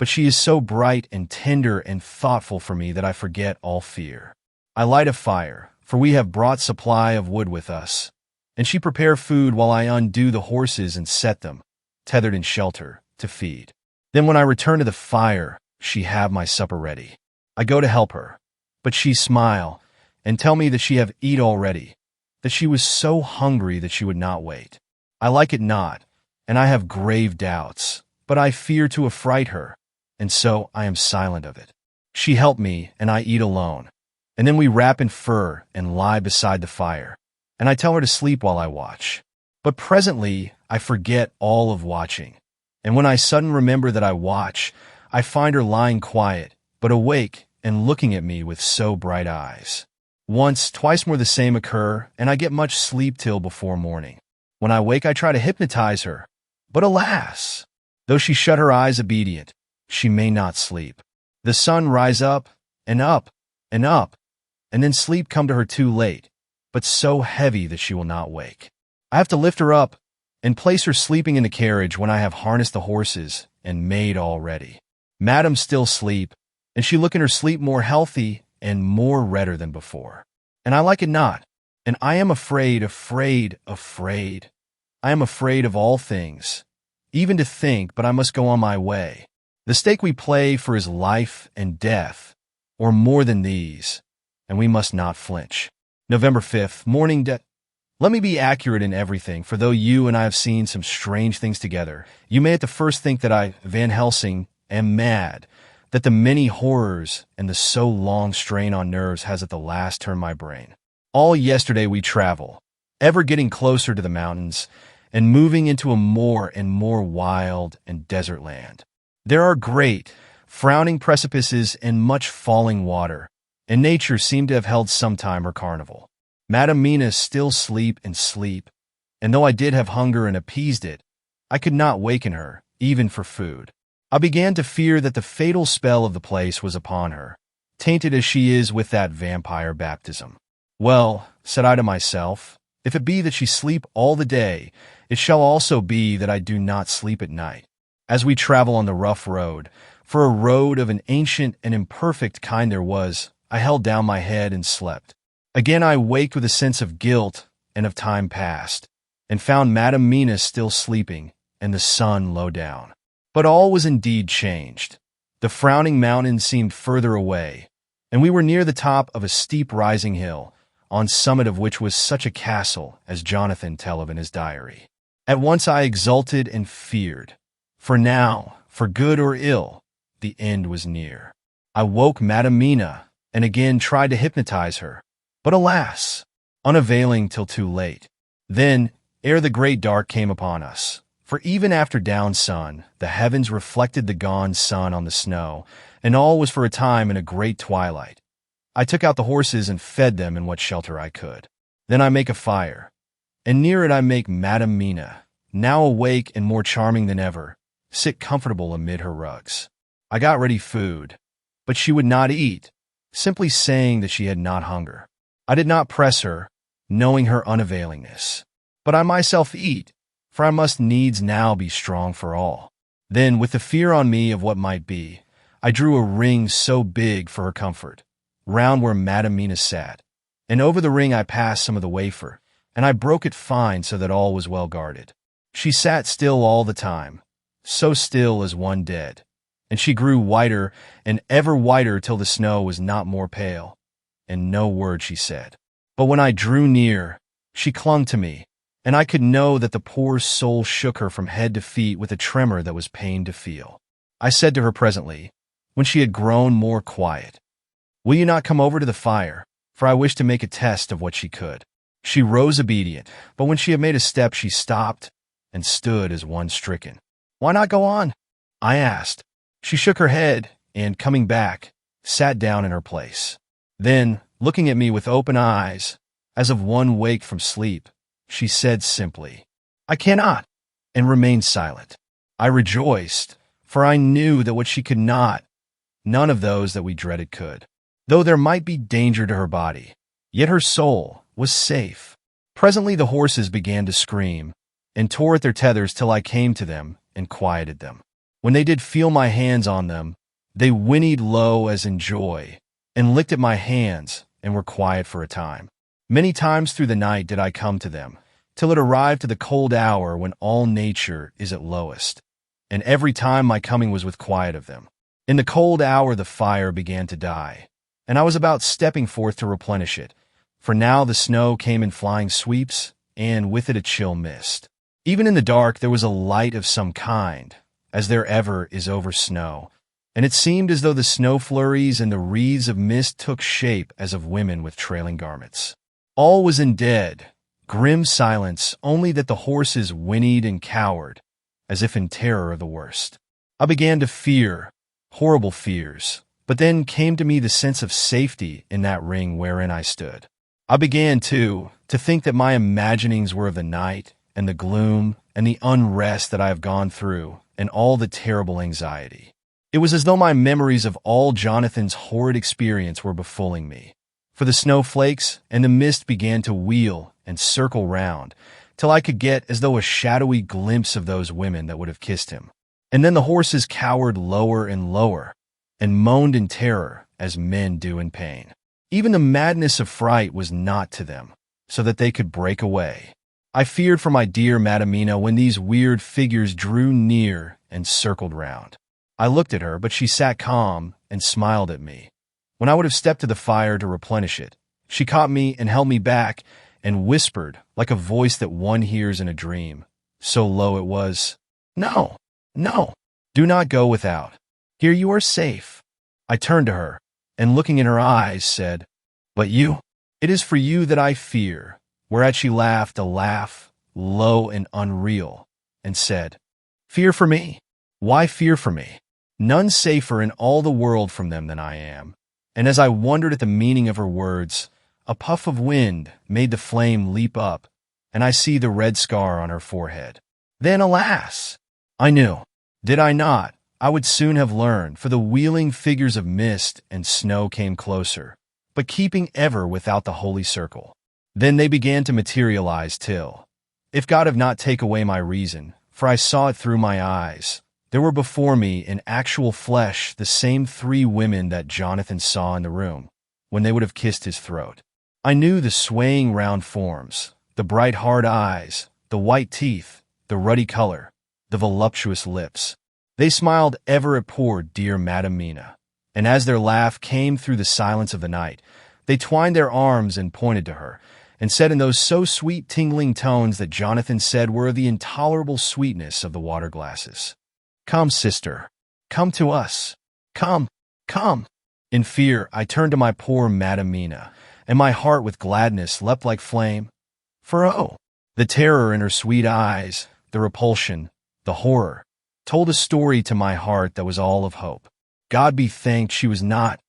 but she is so bright and tender and thoughtful for me that I forget all fear. I light a fire, for we have brought supply of wood with us, and she prepare food while I undo the horses and set them, tethered in shelter, to feed. Then when I return to the fire, she have my supper ready. I go to help her, but she smile, and tell me that she have eat already, that she was so hungry that she would not wait. I like it not, and I have grave doubts, but I fear to affright her, and so I am silent of it. She help me, and I eat alone, and then we wrap in fur and lie beside the fire, and I tell her to sleep while I watch. But presently I forget all of watching, and when I sudden remember that I watch, I find her lying quiet, but awake and looking at me with so bright eyes. Once, twice more the same occur, and I get much sleep till before morning. When I wake I try to hypnotize her, but alas! Though she shut her eyes obedient, she may not sleep. The sun rise up, and up, and up, and then sleep come to her too late, but so heavy that she will not wake. I have to lift her up, and place her sleeping in the carriage when I have harnessed the horses, and made all ready. Madam still sleep, and she look in her sleep more healthy, and more redder than before. And I like it not, and I am afraid. I am afraid of all things, even to think, but I must go on my way. The stake we play for is life and death, or more than these, and we must not flinch. November 5th, morning. Let me be accurate in everything, for though you and I have seen some strange things together, you may at the first think that I, Van Helsing, am mad, that the many horrors and the so long strain on nerves has at the last turned my brain. All yesterday we travel, ever getting closer to the mountains, and moving into a more and more wild and desert land. There are great, frowning precipices and much falling water, and nature seemed to have held sometime her carnival. Madam Mina still sleep, and though I did have hunger and appeased it, I could not waken her, even for food. I began to fear that the fatal spell of the place was upon her, tainted as she is with that vampire baptism. Well, said I to myself, if it be that she sleep all the day, it shall also be that I do not sleep at night. As we travel on the rough road, for a road of an ancient and imperfect kind there was, I held down my head and slept. Again I waked with a sense of guilt and of time past, and found Madam Mina still sleeping, and the sun low down. But all was indeed changed. The frowning mountains seemed further away, and we were near the top of a steep rising hill, on summit of which was such a castle as Jonathan tell of in his diary. At once I exulted and feared, for now, for good or ill, the end was near. I woke Madam Mina, and again tried to hypnotize her, but alas, unavailing till too late. Then, ere the great dark came upon us, for even after down sun, the heavens reflected the gone sun on the snow, and all was for a time in a great twilight. I took out the horses and fed them in what shelter I could. Then I make a fire, and near it I make Madam Mina, now awake and more charming than ever, sit comfortable amid her rugs. I got ready food, but she would not eat, simply saying that she had not hunger. I did not press her, knowing her unavailingness. But I myself eat, for I must needs now be strong for all. Then, with the fear on me of what might be, I drew a ring so big for her comfort, round where Madam Mina sat, and over the ring I passed some of the wafer, and I broke it fine so that all was well guarded. She sat still all the time, so still as one dead, and she grew whiter and ever whiter till the snow was not more pale, and no word she said. But when I drew near, she clung to me, and I could know that the poor soul shook her from head to feet with a tremor that was pain to feel. I said to her presently, when she had grown more quiet, "Will you not come over to the fire, for I wish to make a test of what she could." She rose obedient, but when she had made a step she stopped and stood as one stricken. "Why not go on?" I asked. She shook her head and, coming back, sat down in her place. Then, looking at me with open eyes, as of one waked from sleep, she said simply, "I cannot," and remained silent. I rejoiced, for I knew that what she could not, none of those that we dreaded could. Though there might be danger to her body, yet her soul was safe. Presently the horses began to scream, and tore at their tethers till I came to them and quieted them. When they did feel my hands on them, they whinnied low as in joy, and licked at my hands, and were quiet for a time. Many times through the night did I come to them, till it arrived to the cold hour when all nature is at lowest, and every time my coming was with quiet of them. In the cold hour the fire began to die, and I was about stepping forth to replenish it, for now the snow came in flying sweeps, and with it a chill mist. Even in the dark there was a light of some kind, as there ever is over snow, and it seemed as though the snow flurries and the wreaths of mist took shape as of women with trailing garments. All was in dead, grim silence, only that the horses whinnied and cowered, as if in terror of the worst. I began to fear, horrible fears, but then came to me the sense of safety in that ring wherein I stood. I began, too, to think that my imaginings were of the night, and the gloom, and the unrest that I have gone through, and all the terrible anxiety. It was as though my memories of all Jonathan's horrid experience were befalling me, for the snowflakes and the mist began to wheel and circle round, till I could get as though a shadowy glimpse of those women that would have kissed him. And then the horses cowered lower and lower, and moaned in terror as men do in pain. Even the madness of fright was not to them, so that they could break away. I feared for my dear Madam Mina when these weird figures drew near and circled round. I looked at her, but she sat calm and smiled at me. When I would have stepped to the fire to replenish it, she caught me and held me back and whispered, like a voice that one hears in a dream, so low it was, "No, no, do not go without. Here you are safe." I turned to her, and looking in her eyes, said, "But you? It is for you that I fear." Whereat she laughed a laugh, low and unreal, and said, "Fear for me? Why fear for me? None safer in all the world from them than I am." And as I wondered at the meaning of her words, a puff of wind made the flame leap up, and I see the red scar on her forehead. Then, alas! I knew, did I not, I would soon have learned, for the wheeling figures of mist and snow came closer, but keeping ever without the holy circle. Then they began to materialize till, if God have not taken away my reason, for I saw it through my eyes, there were before me in actual flesh the same 3 women that Jonathan saw in the room, when they would have kissed his throat. I knew the swaying round forms, the bright hard eyes, the white teeth, the ruddy color, the voluptuous lips. They smiled ever at poor dear Madam Mina, and as their laugh came through the silence of the night, they twined their arms and pointed to her, and said in those so sweet tingling tones that Jonathan said were of the intolerable sweetness of the water glasses, "Come, sister, come to us. Come, come." In fear, I turned to my poor Madam Mina, and my heart with gladness leapt like flame. For oh, the terror in her sweet eyes, the repulsion, the horror, told a story to my heart that was all of hope. God be thanked she was not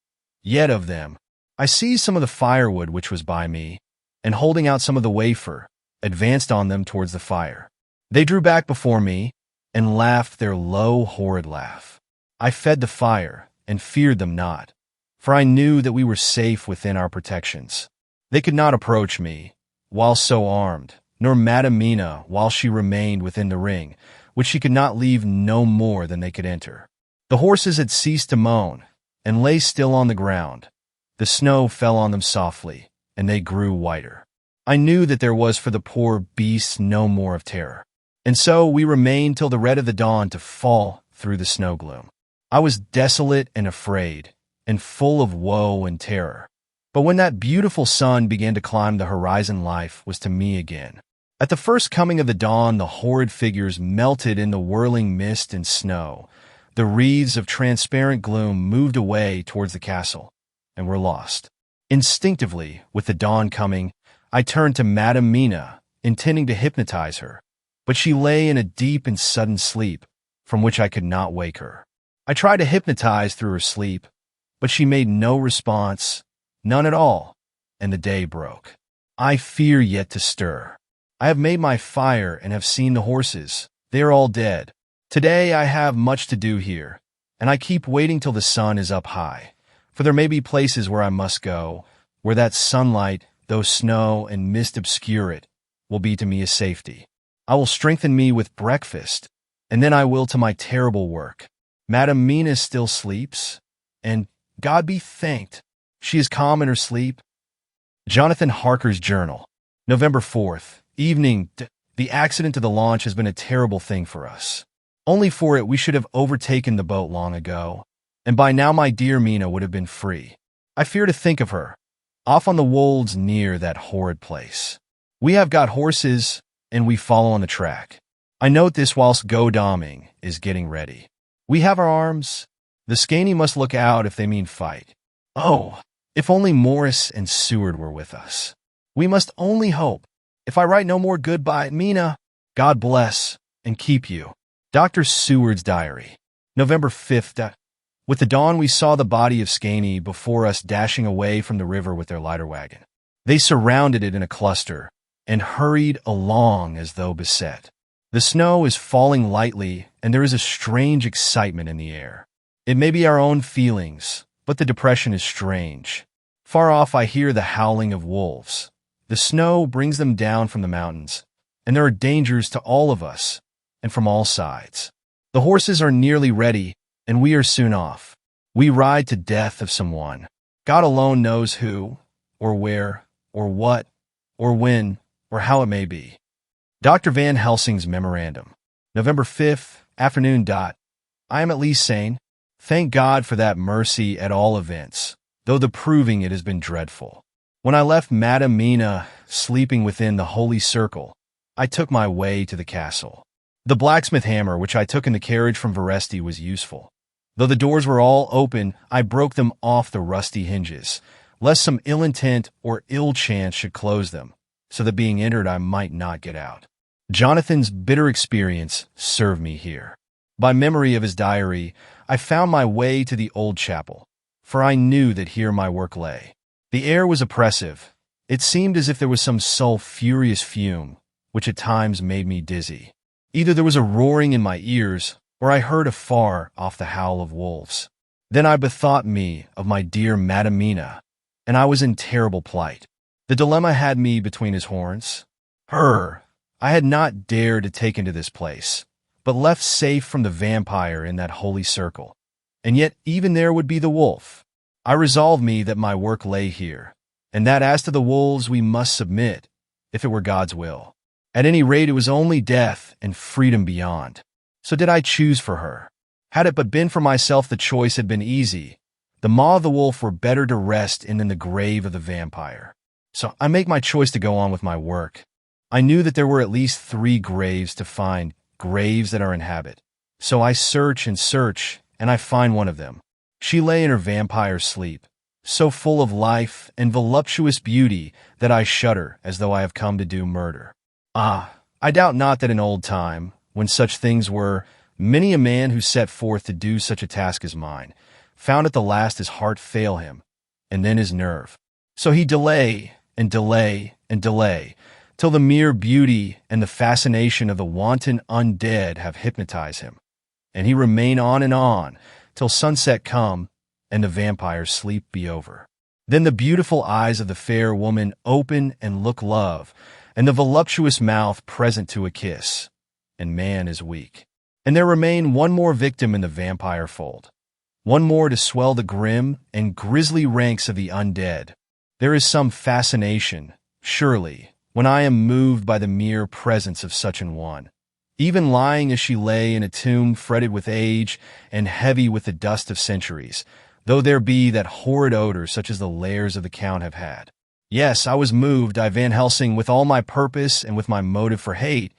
yet of them. I seized some of the firewood which was by me, and holding out some of the wafer, advanced on them towards the fire. They drew back before me, and laughed their low, horrid laugh. I fed the fire, and feared them not, for I knew that we were safe within our protections. They could not approach me, while so armed, nor Madam Mina while she remained within the ring, which she could not leave no more than they could enter. The horses had ceased to moan, and lay still on the ground. The snow fell on them softly, and they grew whiter. I knew that there was for the poor beasts no more of terror. And so we remained till the red of the dawn to fall through the snow gloom. I was desolate and afraid, and full of woe and terror. But when that beautiful sun began to climb the horizon, life was to me again. At the first coming of the dawn, the horrid figures melted in the whirling mist and snow. The wreaths of transparent gloom moved away towards the castle, and were lost. Instinctively, with the dawn coming, I turned to Madam Mina, intending to hypnotize her, but she lay in a deep and sudden sleep, from which I could not wake her. I tried to hypnotize through her sleep, but she made no response, none at all, and the day broke. I fear yet to stir. I have made my fire and have seen the horses. They are all dead. Today I have much to do here, and I keep waiting till the sun is up high, for there may be places where I must go, where that sunlight, though snow and mist obscure it, will be to me a safety. I will strengthen me with breakfast, and then I will to my terrible work. Madam Mina still sleeps, and, God be thanked, she is calm in her sleep. Jonathan Harker's Journal, November 4th, evening. The accident to the launch has been a terrible thing for us. Only for it we should have overtaken the boat long ago, and by now my dear Mina would have been free. I fear to think of her, off on the wolds near that horrid place. We have got horses, and we follow on the track. I note this whilst Godalming is getting ready. We have our arms. The Skaney must look out if they mean fight. Oh, if only Morris and Seward were with us. We must only hope. If I write no more goodbye, Mina, God bless and keep you. Dr. Seward's Diary, November 5th. With the dawn we saw the body of Skaney before us dashing away from the river with their lighter wagon. They surrounded it in a cluster and hurried along as though beset. The snow is falling lightly, and there is a strange excitement in the air. It may be our own feelings, but the depression is strange. Far off I hear the howling of wolves. The snow brings them down from the mountains, and there are dangers to all of us, and from all sides. The horses are nearly ready, and we are soon off. We ride to death of someone. God alone knows who, or where, or what, or when, or how it may be. Dr. Van Helsing's Memorandum, November 5th, afternoon. I am at least sane. Thank God for that mercy at all events, though the proving it has been dreadful. When I left Madam Mina sleeping within the holy circle, I took my way to the castle. The blacksmith hammer which I took in the carriage from Veresti was useful. Though the doors were all open, I broke them off the rusty hinges, lest some ill intent or ill chance should close them, so that being entered I might not get out. Jonathan's bitter experience served me here. By memory of his diary, I found my way to the old chapel, for I knew that here my work lay. The air was oppressive. It seemed as if there was some sulphurous fume, which at times made me dizzy. Either there was a roaring in my ears, or I heard afar off the howl of wolves. Then I bethought me of my dear Madam Mina, and I was in terrible plight. The dilemma had me between his horns. Her I had not dared to take into this place, but left safe from the vampire in that holy circle. And yet even there would be the wolf. I resolved me that my work lay here, and that as to the wolves we must submit, if it were God's will. At any rate, it was only death and freedom beyond. So did I choose for her. Had it but been for myself, the choice had been easy. The maw of the wolf were better to rest in than the grave of the vampire. So I make my choice to go on with my work. I knew that there were at least 3 graves to find, graves that are inhabit. So I search, and I find one of them. She lay in her vampire sleep, so full of life and voluptuous beauty that I shudder as though I have come to do murder. Ah, I doubt not that in old time, when such things were, many a man who set forth to do such a task as mine, found at the last his heart fail him, and then his nerve. So he delay, till the mere beauty and the fascination of the wanton undead have hypnotized him, and he remain on, till sunset come, and the vampire's sleep be over. Then the beautiful eyes of the fair woman open and look love, and the voluptuous mouth present to a kiss, and man is weak. And there remain one more victim in the vampire fold, one more to swell the grim and grisly ranks of the undead. There is some fascination, surely, when I am moved by the mere presence of such an one, even lying as she lay in a tomb fretted with age and heavy with the dust of centuries, though there be that horrid odor such as the lairs of the Count have had. Yes, I was moved, I Van Helsing, with all my purpose and with my motive for hate.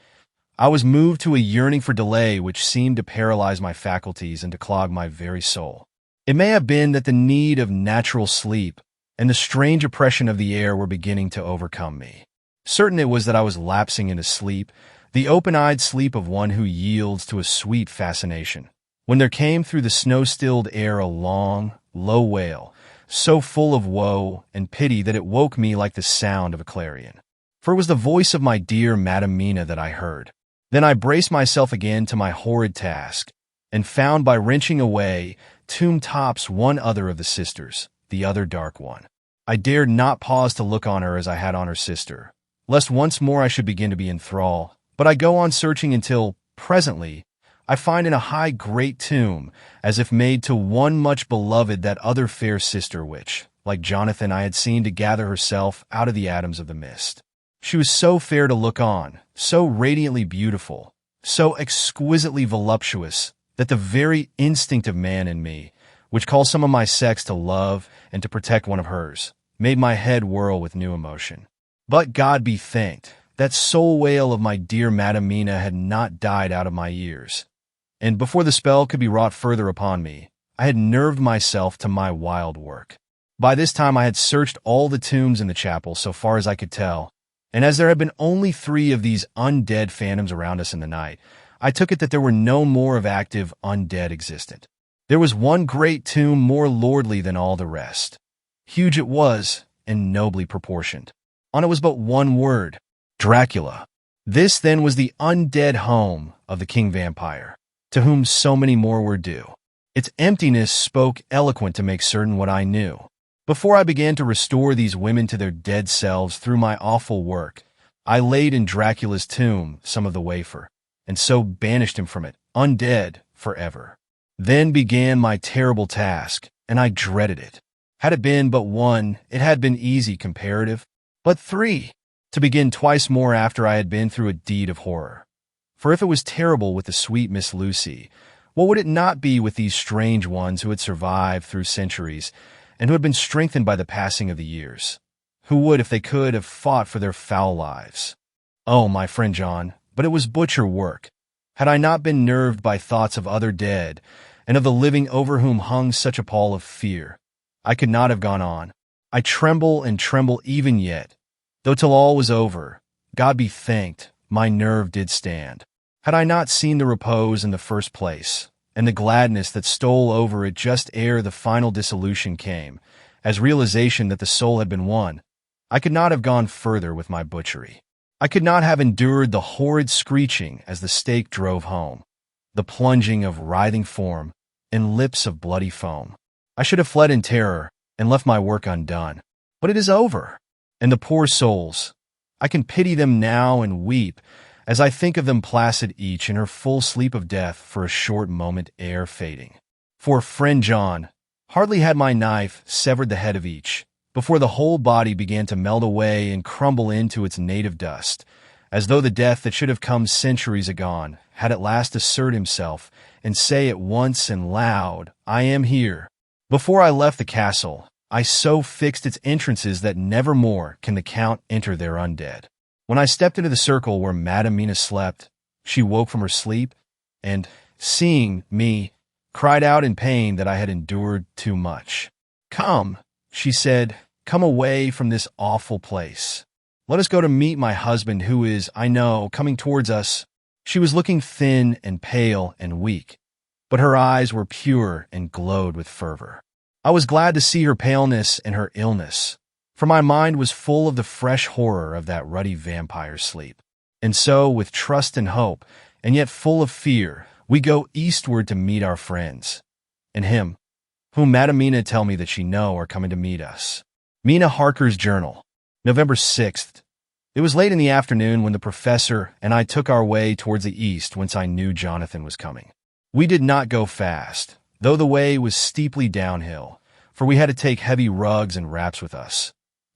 I was moved to a yearning for delay which seemed to paralyze my faculties and to clog my very soul. It may have been that the need of natural sleep and the strange oppression of the air were beginning to overcome me. Certain it was that I was lapsing into sleep, the open-eyed sleep of one who yields to a sweet fascination, when there came through the snow-stilled air a long, low wail, so full of woe and pity that it woke me like the sound of a clarion. For it was the voice of my dear Madam Mina that I heard. Then I braced myself again to my horrid task, and found by wrenching away tomb tops one other of the sisters, the other dark one. I dared not pause to look on her as I had on her sister, lest once more I should begin to be enthralled, but I go on searching until, presently, I find in a high great tomb, as if made to one much beloved, that other fair sister which, like Jonathan, I had seen to gather herself out of the atoms of the mist. She was so fair to look on, so radiantly beautiful, so exquisitely voluptuous, that the very instinct of man in me, which calls some of my sex to love and to protect one of hers, made my head whirl with new emotion. But God be thanked, that soul wail of my dear Madam Mina had not died out of my ears, and before the spell could be wrought further upon me, I had nerved myself to my wild work. By this time I had searched all the tombs in the chapel so far as I could tell, and as there had been only 3 of these undead phantoms around us in the night, I took it that there were no more of active undead existent. There was one great tomb more lordly than all the rest. Huge it was, and nobly proportioned. On it was but one word: Dracula. This, then, was the undead home of the king vampire, to whom so many more were due. Its emptiness spoke eloquent to make certain what I knew. Before I began to restore these women to their dead selves through my awful work, I laid in Dracula's tomb some of the wafer, and so banished him from it, undead, forever. Then began my terrible task, and I dreaded it. Had it been but one, it had been easy comparative, but 3, to begin twice more after I had been through a deed of horror. For if it was terrible with the sweet Miss Lucy, what would it not be with these strange ones who had survived through centuries, and who had been strengthened by the passing of the years, who would, if they could, have fought for their foul lives? Oh, my friend John, but it was butcher work. Had I not been nerved by thoughts of other dead, and of the living over whom hung such a pall of fear, I could not have gone on. I tremble and tremble even yet, though till all was over, God be thanked, my nerve did stand. Had I not seen the repose in the first place, and the gladness that stole over it just ere the final dissolution came, as realization that the soul had been won, I could not have gone further with my butchery. I could not have endured the horrid screeching as the stake drove home, the plunging of writhing form, and lips of bloody foam. I should have fled in terror, and left my work undone. But it is over, and the poor souls, I can pity them now and weep, as I think of them placid each in her full sleep of death for a short moment ere fading. For, friend John, hardly had my knife severed the head of each, before the whole body began to melt away and crumble into its native dust, as though the death that should have come centuries agone had at last assert himself and say at once and loud, "I am here." Before I left the castle, I so fixed its entrances that never more can the Count enter their undead. When I stepped into the circle where Madame Mina slept, she woke from her sleep, and, seeing me, cried out in pain that I had endured too much. "Come," she said, "come away from this awful place. Let us go to meet my husband who is, I know, coming towards us." She was looking thin and pale and weak, but her eyes were pure and glowed with fervor. I was glad to see her paleness and her illness, for my mind was full of the fresh horror of that ruddy vampire's sleep. And so, with trust and hope, and yet full of fear, we go eastward to meet our friends, and him, whom Madame Mina tell me that she know are coming to meet us. Mina Harker's Journal, November 6th. It was late in the afternoon when the professor and I took our way towards the east, whence I knew Jonathan was coming. We did not go fast, though the way was steeply downhill, for we had to take heavy rugs and wraps with us.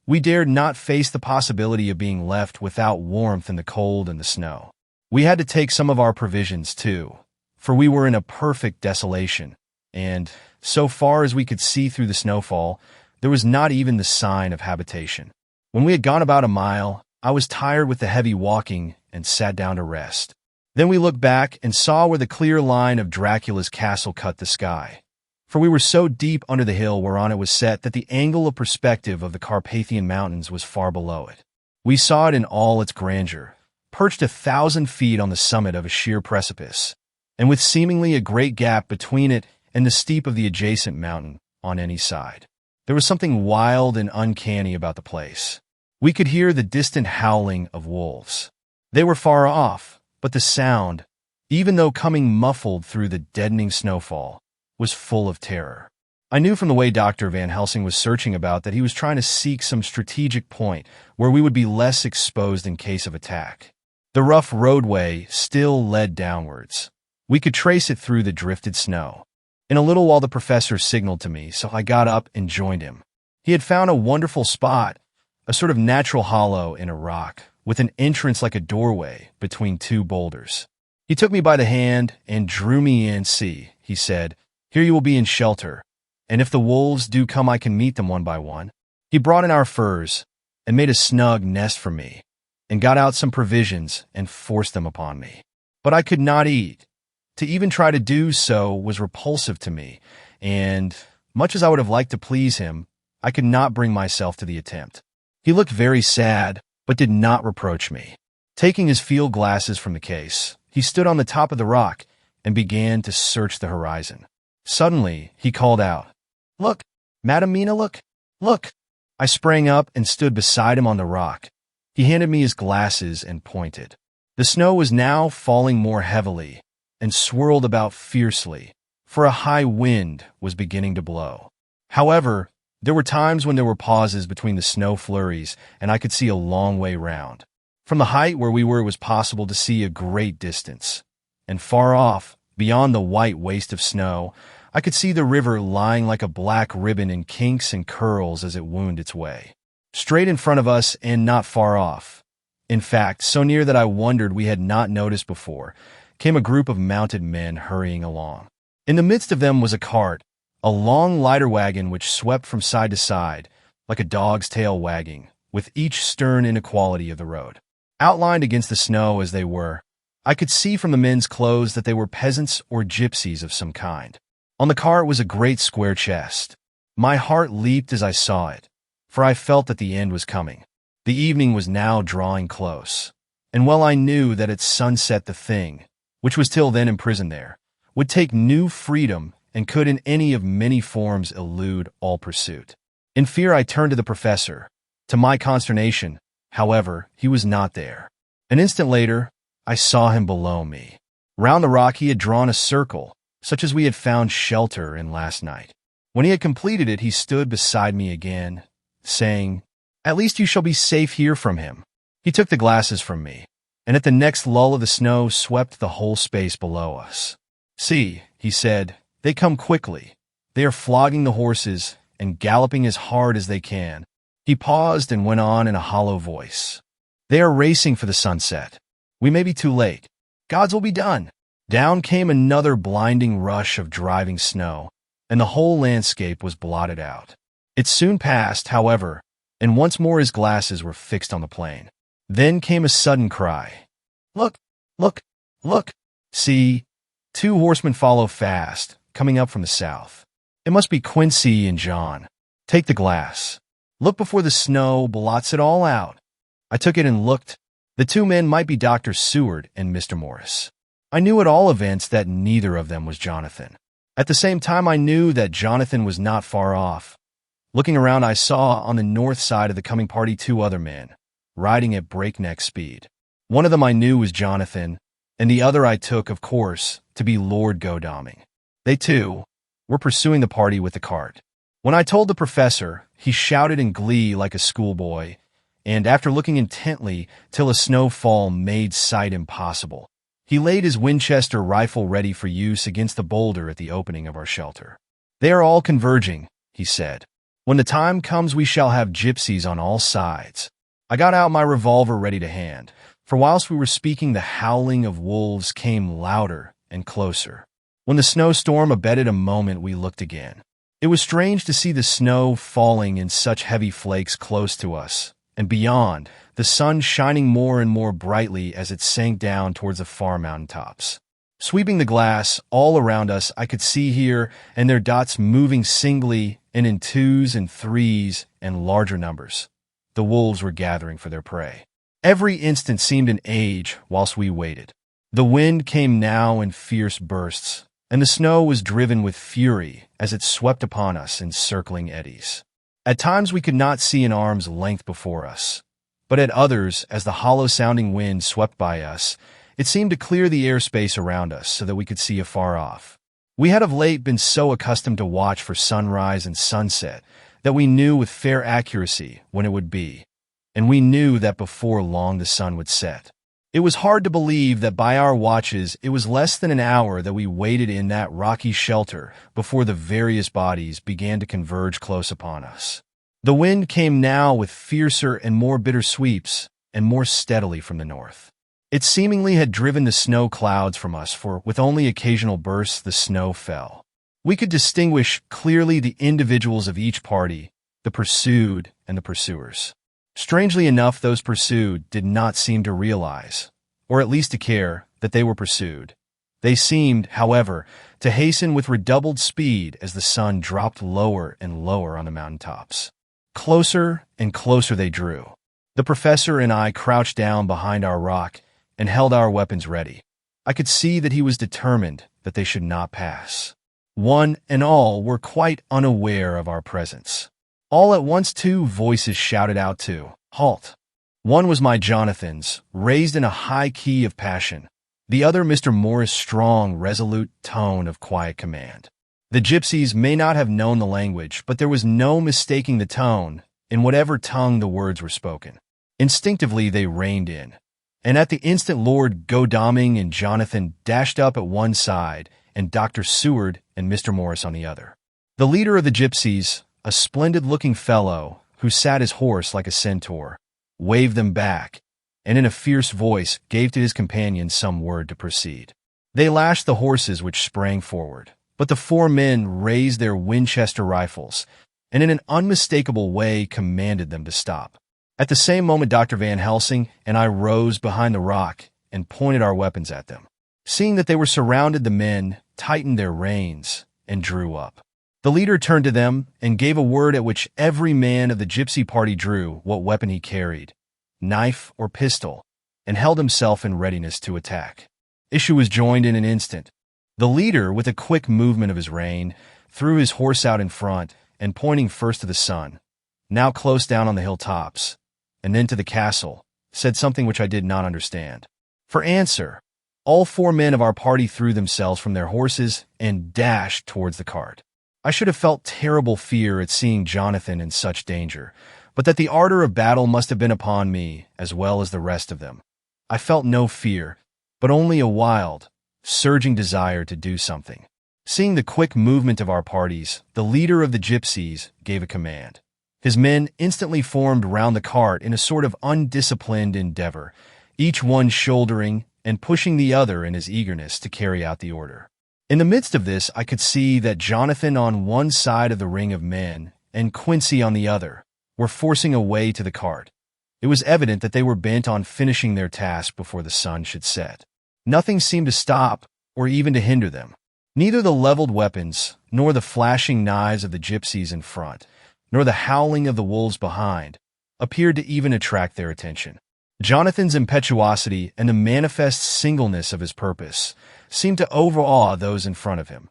We dared not face the possibility of being left without warmth in the cold and the snow. We had to take some of our provisions, too, for we were in a perfect desolation, and, so far as we could see through the snowfall, there was not even the sign of habitation. When we had gone about a mile, I was tired with the heavy walking and sat down to rest. Then we looked back and saw where the clear line of Dracula's castle cut the sky, for we were so deep under the hill whereon it was set that the angle of perspective of the Carpathian Mountains was far below it. We saw it in all its grandeur, perched 1,000 feet on the summit of a sheer precipice, and with seemingly a great gap between it and the steep of the adjacent mountain on any side. There was something wild and uncanny about the place. We could hear the distant howling of wolves. They were far off, but the sound, even though coming muffled through the deadening snowfall, was full of terror. I knew from the way Dr. Van Helsing was searching about that he was trying to seek some strategic point where we would be less exposed in case of attack. The rough roadway still led downwards. We could trace it through the drifted snow. In a little while the professor signaled to me, so I got up and joined him. He had found a wonderful spot, a sort of natural hollow in a rock, with an entrance like a doorway between two boulders. He took me by the hand and drew me in. "See," he said, "here you will be in shelter, and if the wolves do come I can meet them one by one." He brought in our furs and made a snug nest for me, and got out some provisions and forced them upon me. But I could not eat. To even try to do so was repulsive to me, and, much as I would have liked to please him, I could not bring myself to the attempt. He looked very sad, but did not reproach me. Taking his field glasses from the case, he stood on the top of the rock and began to search the horizon. Suddenly, he called out, "Look, Madame Mina, look, look!" I sprang up and stood beside him on the rock. He handed me his glasses and pointed. The snow was now falling more heavily and swirled about fiercely, for a high wind was beginning to blow. However, there were times when there were pauses between the snow flurries, and I could see a long way round. From the height where we were, it was possible to see a great distance, and far off, beyond the white waste of snow, I could see the river lying like a black ribbon in kinks and curls as it wound its way. Straight in front of us and not far off, in fact, so near that I wondered we had not noticed before, came a group of mounted men hurrying along. In the midst of them was a cart, a long lighter wagon which swept from side to side, like a dog's tail wagging, with each stern inequality of the road. Outlined against the snow as they were, I could see from the men's clothes that they were peasants or gypsies of some kind. On the cart was a great square chest. My heart leaped as I saw it, for I felt that the end was coming. The evening was now drawing close, and well I knew that at sunset the thing, which was till then imprisoned there, would take new freedom and could in any of many forms elude all pursuit. In fear I turned to the professor. To my consternation, however, he was not there. An instant later, I saw him below me. Round the rock he had drawn a circle, such as we had found shelter in last night. When he had completed it, he stood beside me again, saying, "At least you shall be safe here from him." He took the glasses from me, and at the next lull of the snow swept the whole space below us. "See," he said, "they come quickly. They are flogging the horses and galloping as hard as they can." He paused and went on in a hollow voice. They are racing for the sunset. We may be too late. Gods will be done. Down came another blinding rush of driving snow, and the whole landscape was blotted out. It soon passed, however, and once more his glasses were fixed on the plain. Then came a sudden cry. Look! Look! Look! See! 2 horsemen follow fast, coming up from the south. It must be Quincy and John. Take the glass. Look before the snow blots it all out. I took it and looked. The 2 men might be Dr. Seward and Mr. Morris. I knew at all events that neither of them was Jonathan. At the same time, I knew that Jonathan was not far off. Looking around, I saw on the north side of the coming party 2 other men, riding at breakneck speed. One of them I knew was Jonathan, and the other I took, of course, to be Lord Godalming. They, too, were pursuing the party with the cart. When I told the professor, he shouted in glee like a schoolboy, and after looking intently till a snowfall made sight impossible, he laid his Winchester rifle ready for use against the boulder at the opening of our shelter. They are all converging, he said. When the time comes, we shall have gypsies on all sides. I got out my revolver ready to hand, for whilst we were speaking, the howling of wolves came louder and closer. When the snowstorm abated a moment, we looked again. It was strange to see the snow falling in such heavy flakes close to us, and beyond, the sun shining more and more brightly as it sank down towards the far mountaintops. Sweeping the glass all around us, I could see here and there dots moving singly and in 2s and 3s and larger numbers. The wolves were gathering for their prey. Every instant seemed an age whilst we waited. The wind came now in fierce bursts, and the snow was driven with fury as it swept upon us in circling eddies. At times we could not see an arm's length before us, but at others, as the hollow-sounding wind swept by us, it seemed to clear the airspace around us so that we could see afar off. We had of late been so accustomed to watch for sunrise and sunset that we knew with fair accuracy when it would be, and we knew that before long the sun would set. It was hard to believe that by our watches it was less than an hour that we waited in that rocky shelter before the various bodies began to converge close upon us. The wind came now with fiercer and more bitter sweeps, and more steadily from the north. It seemingly had driven the snow clouds from us, for with only occasional bursts the snow fell. We could distinguish clearly the individuals of each party, the pursued and the pursuers. Strangely enough, those pursued did not seem to realize, or at least to care, that they were pursued. They seemed, however, to hasten with redoubled speed as the sun dropped lower and lower on the mountaintops. Closer and closer they drew. The professor and I crouched down behind our rock and held our weapons ready. I could see that he was determined that they should not pass. One and all were quite unaware of our presence. All at once 2 voices shouted out to halt. One was my Jonathan's, raised in a high key of passion. The other Mr. Morris' strong, resolute tone of quiet command. The gypsies may not have known the language, but there was no mistaking the tone, in whatever tongue the words were spoken. Instinctively they reined in, and at the instant Lord Godalming and Jonathan dashed up at one side, and Dr. Seward and Mr. Morris on the other. The leader of the gypsies, a splendid-looking fellow who sat his horse like a centaur, waved them back, and in a fierce voice gave to his companions some word to proceed. They lashed the horses, which sprang forward, but the 4 men raised their Winchester rifles, and in an unmistakable way commanded them to stop. At the same moment, Dr. Van Helsing and I rose behind the rock and pointed our weapons at them. Seeing that they were surrounded, the men tightened their reins and drew up. The leader turned to them and gave a word at which every man of the gypsy party drew what weapon he carried, knife or pistol, and held himself in readiness to attack. Issue was joined in an instant. The leader, with a quick movement of his rein, threw his horse out in front and pointing first to the sun, now close down on the hilltops, and then to the castle, said something which I did not understand. For answer, all 4 men of our party threw themselves from their horses and dashed towards the cart. I should have felt terrible fear at seeing Jonathan in such danger, but that the ardor of battle must have been upon me as well as the rest of them. I felt no fear, but only a wild, surging desire to do something. Seeing the quick movement of our parties, the leader of the gypsies gave a command. His men instantly formed round the cart in a sort of undisciplined endeavor, each one shouldering and pushing the other in his eagerness to carry out the order. In the midst of this, I could see that Jonathan on one side of the ring of men and Quincy on the other were forcing a way to the cart. It was evident that they were bent on finishing their task before the sun should set. Nothing seemed to stop or even to hinder them. Neither the leveled weapons, nor the flashing knives of the gypsies in front, nor the howling of the wolves behind, appeared to even attract their attention. Jonathan's impetuosity and the manifest singleness of his purpose seemed to overawe those in front of him.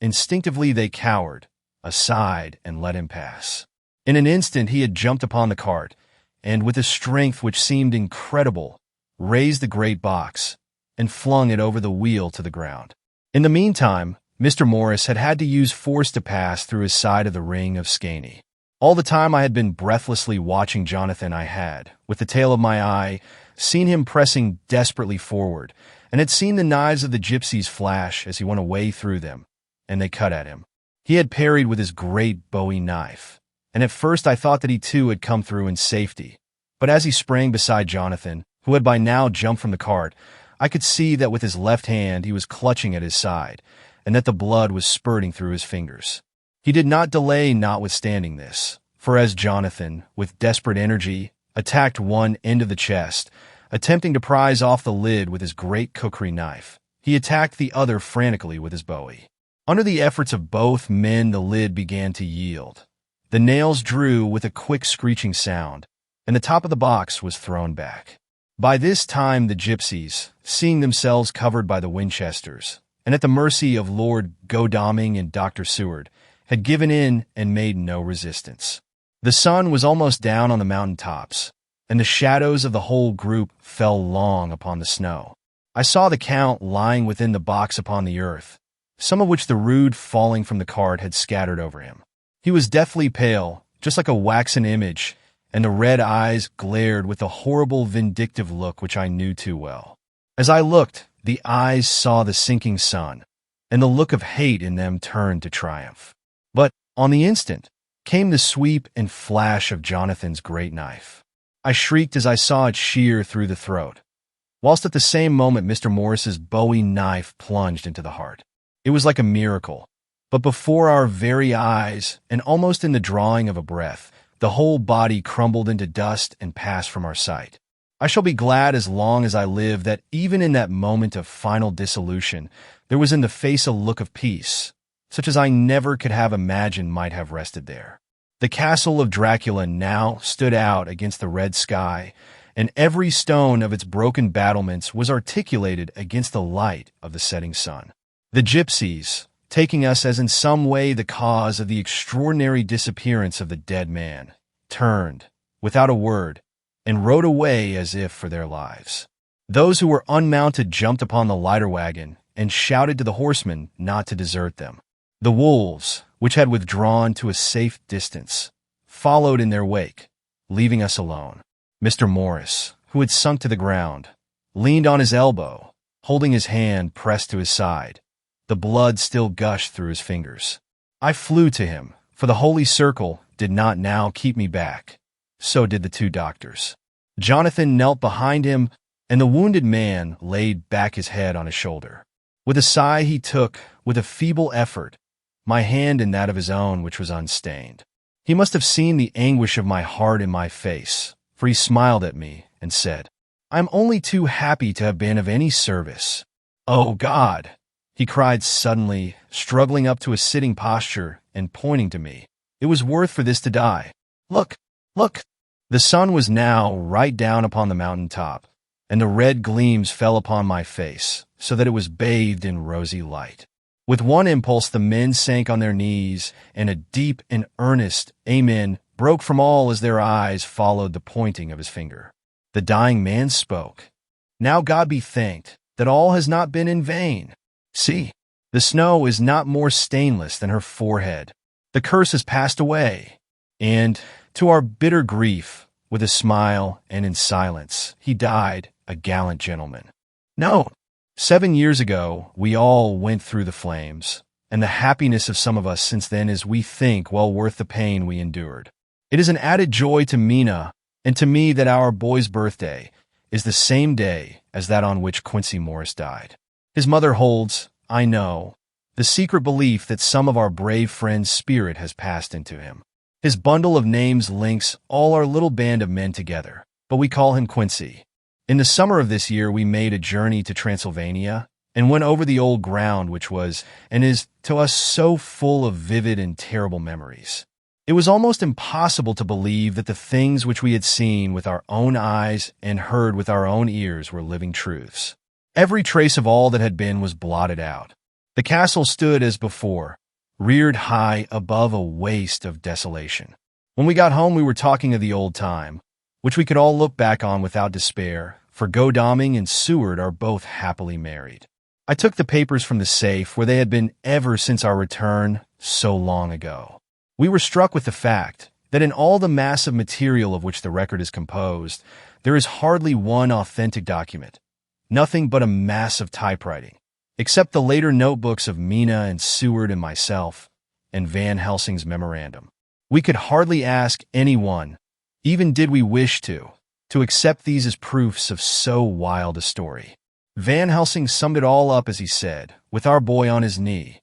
Instinctively they cowered aside and let him pass. In an instant he had jumped upon the cart, and with a strength which seemed incredible, raised the great box and flung it over the wheel to the ground. In the meantime, Mr. Morris had had to use force to pass through his side of the ring of Skaney. All the time I had been breathlessly watching Jonathan, I had, with the tail of my eye, seen him pressing desperately forward, and had seen the knives of the gypsies flash as he went away through them, and they cut at him. He had parried with his great Bowie knife, and at first I thought that he too had come through in safety. But as he sprang beside Jonathan, who had by now jumped from the cart, I could see that with his left hand he was clutching at his side, and that the blood was spurting through his fingers. He did not delay notwithstanding this, for as Jonathan, with desperate energy, attacked one end of the chest, attempting to prise off the lid with his great cookery knife, he attacked the other frantically with his Bowie. Under the efforts of both men the lid began to yield. The nails drew with a quick screeching sound, and the top of the box was thrown back. By this time the gypsies, seeing themselves covered by the Winchesters, and at the mercy of Lord Godalming and Dr. Seward, had given in and made no resistance. The sun was almost down on the mountain tops, and the shadows of the whole group fell long upon the snow. I saw the Count lying within the box upon the earth, some of which the rude falling from the cart had scattered over him. He was deathly pale, just like a waxen image, and the red eyes glared with the horrible vindictive look which I knew too well. As I looked, the eyes saw the sinking sun, and the look of hate in them turned to triumph. But, on the instant, came the sweep and flash of Jonathan's great knife. I shrieked as I saw it shear through the throat, whilst at the same moment Mr. Morris's Bowie knife plunged into the heart. It was like a miracle, but before our very eyes, and almost in the drawing of a breath, the whole body crumbled into dust and passed from our sight. I shall be glad as long as I live that even in that moment of final dissolution, there was in the face a look of peace, such as I never could have imagined might have rested there. The castle of Dracula now stood out against the red sky, and every stone of its broken battlements was articulated against the light of the setting sun. The gypsies, taking us as in some way the cause of the extraordinary disappearance of the dead man, turned, without a word, and rode away as if for their lives. Those who were unmounted jumped upon the lighter wagon and shouted to the horsemen not to desert them. The wolves, which had withdrawn to a safe distance, followed in their wake, leaving us alone. Mr. Morris, who had sunk to the ground, leaned on his elbow, holding his hand pressed to his side. The blood still gushed through his fingers. I flew to him, for the holy circle did not now keep me back. So did the two doctors. Jonathan knelt behind him, and the wounded man laid back his head on his shoulder. With a sigh he took, with a feeble effort, my hand in that of his own which was unstained. He must have seen the anguish of my heart in my face, for he smiled at me and said, "I am only too happy to have been of any service." "Oh, God!" he cried suddenly, struggling up to a sitting posture and pointing to me. "It was worth for this to die. Look, look!" The sun was now right down upon the mountain top, and the red gleams fell upon my face, so that it was bathed in rosy light. With one impulse the men sank on their knees, and a deep and earnest amen broke from all as their eyes followed the pointing of his finger. The dying man spoke. "Now God be thanked that all has not been in vain. See, the snow is not more stainless than her forehead. The curse has passed away." And, to our bitter grief, with a smile and in silence, he died a gallant gentleman. No, 7 years ago we all went through the flames, and the happiness of some of us since then is, we think, well worth the pain we endured. It is an added joy to Mina and to me that our boy's birthday is the same day as that on which Quincy Morris died. His mother holds, I know, the secret belief that some of our brave friend's spirit has passed into him. His bundle of names links all our little band of men together, but we call him Quincy. In the summer of this year, we made a journey to Transylvania and went over the old ground which was and is to us so full of vivid and terrible memories. It was almost impossible to believe that the things which we had seen with our own eyes and heard with our own ears were living truths. Every trace of all that had been was blotted out. The castle stood as before, reared high above a waste of desolation. When we got home, we were talking of the old time, which we could all look back on without despair, for Godalming and Seward are both happily married. I took the papers from the safe where they had been ever since our return so long ago. We were struck with the fact that in all the massive material of which the record is composed, there is hardly one authentic document, nothing but a mass of typewriting, except the later notebooks of Mina and Seward and myself, and Van Helsing's memorandum. We could hardly ask anyone, even did we wish to accept these as proofs of so wild a story. Van Helsing summed it all up as he said, with our boy on his knee,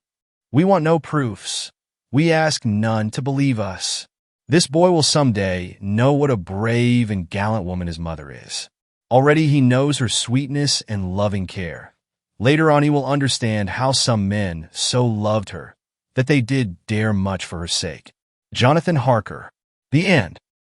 "We want no proofs. We ask none to believe us. This boy will someday know what a brave and gallant woman his mother is. Already he knows her sweetness and loving care. Later on he will understand how some men so loved her that they did dare much for her sake." Jonathan Harker. The End.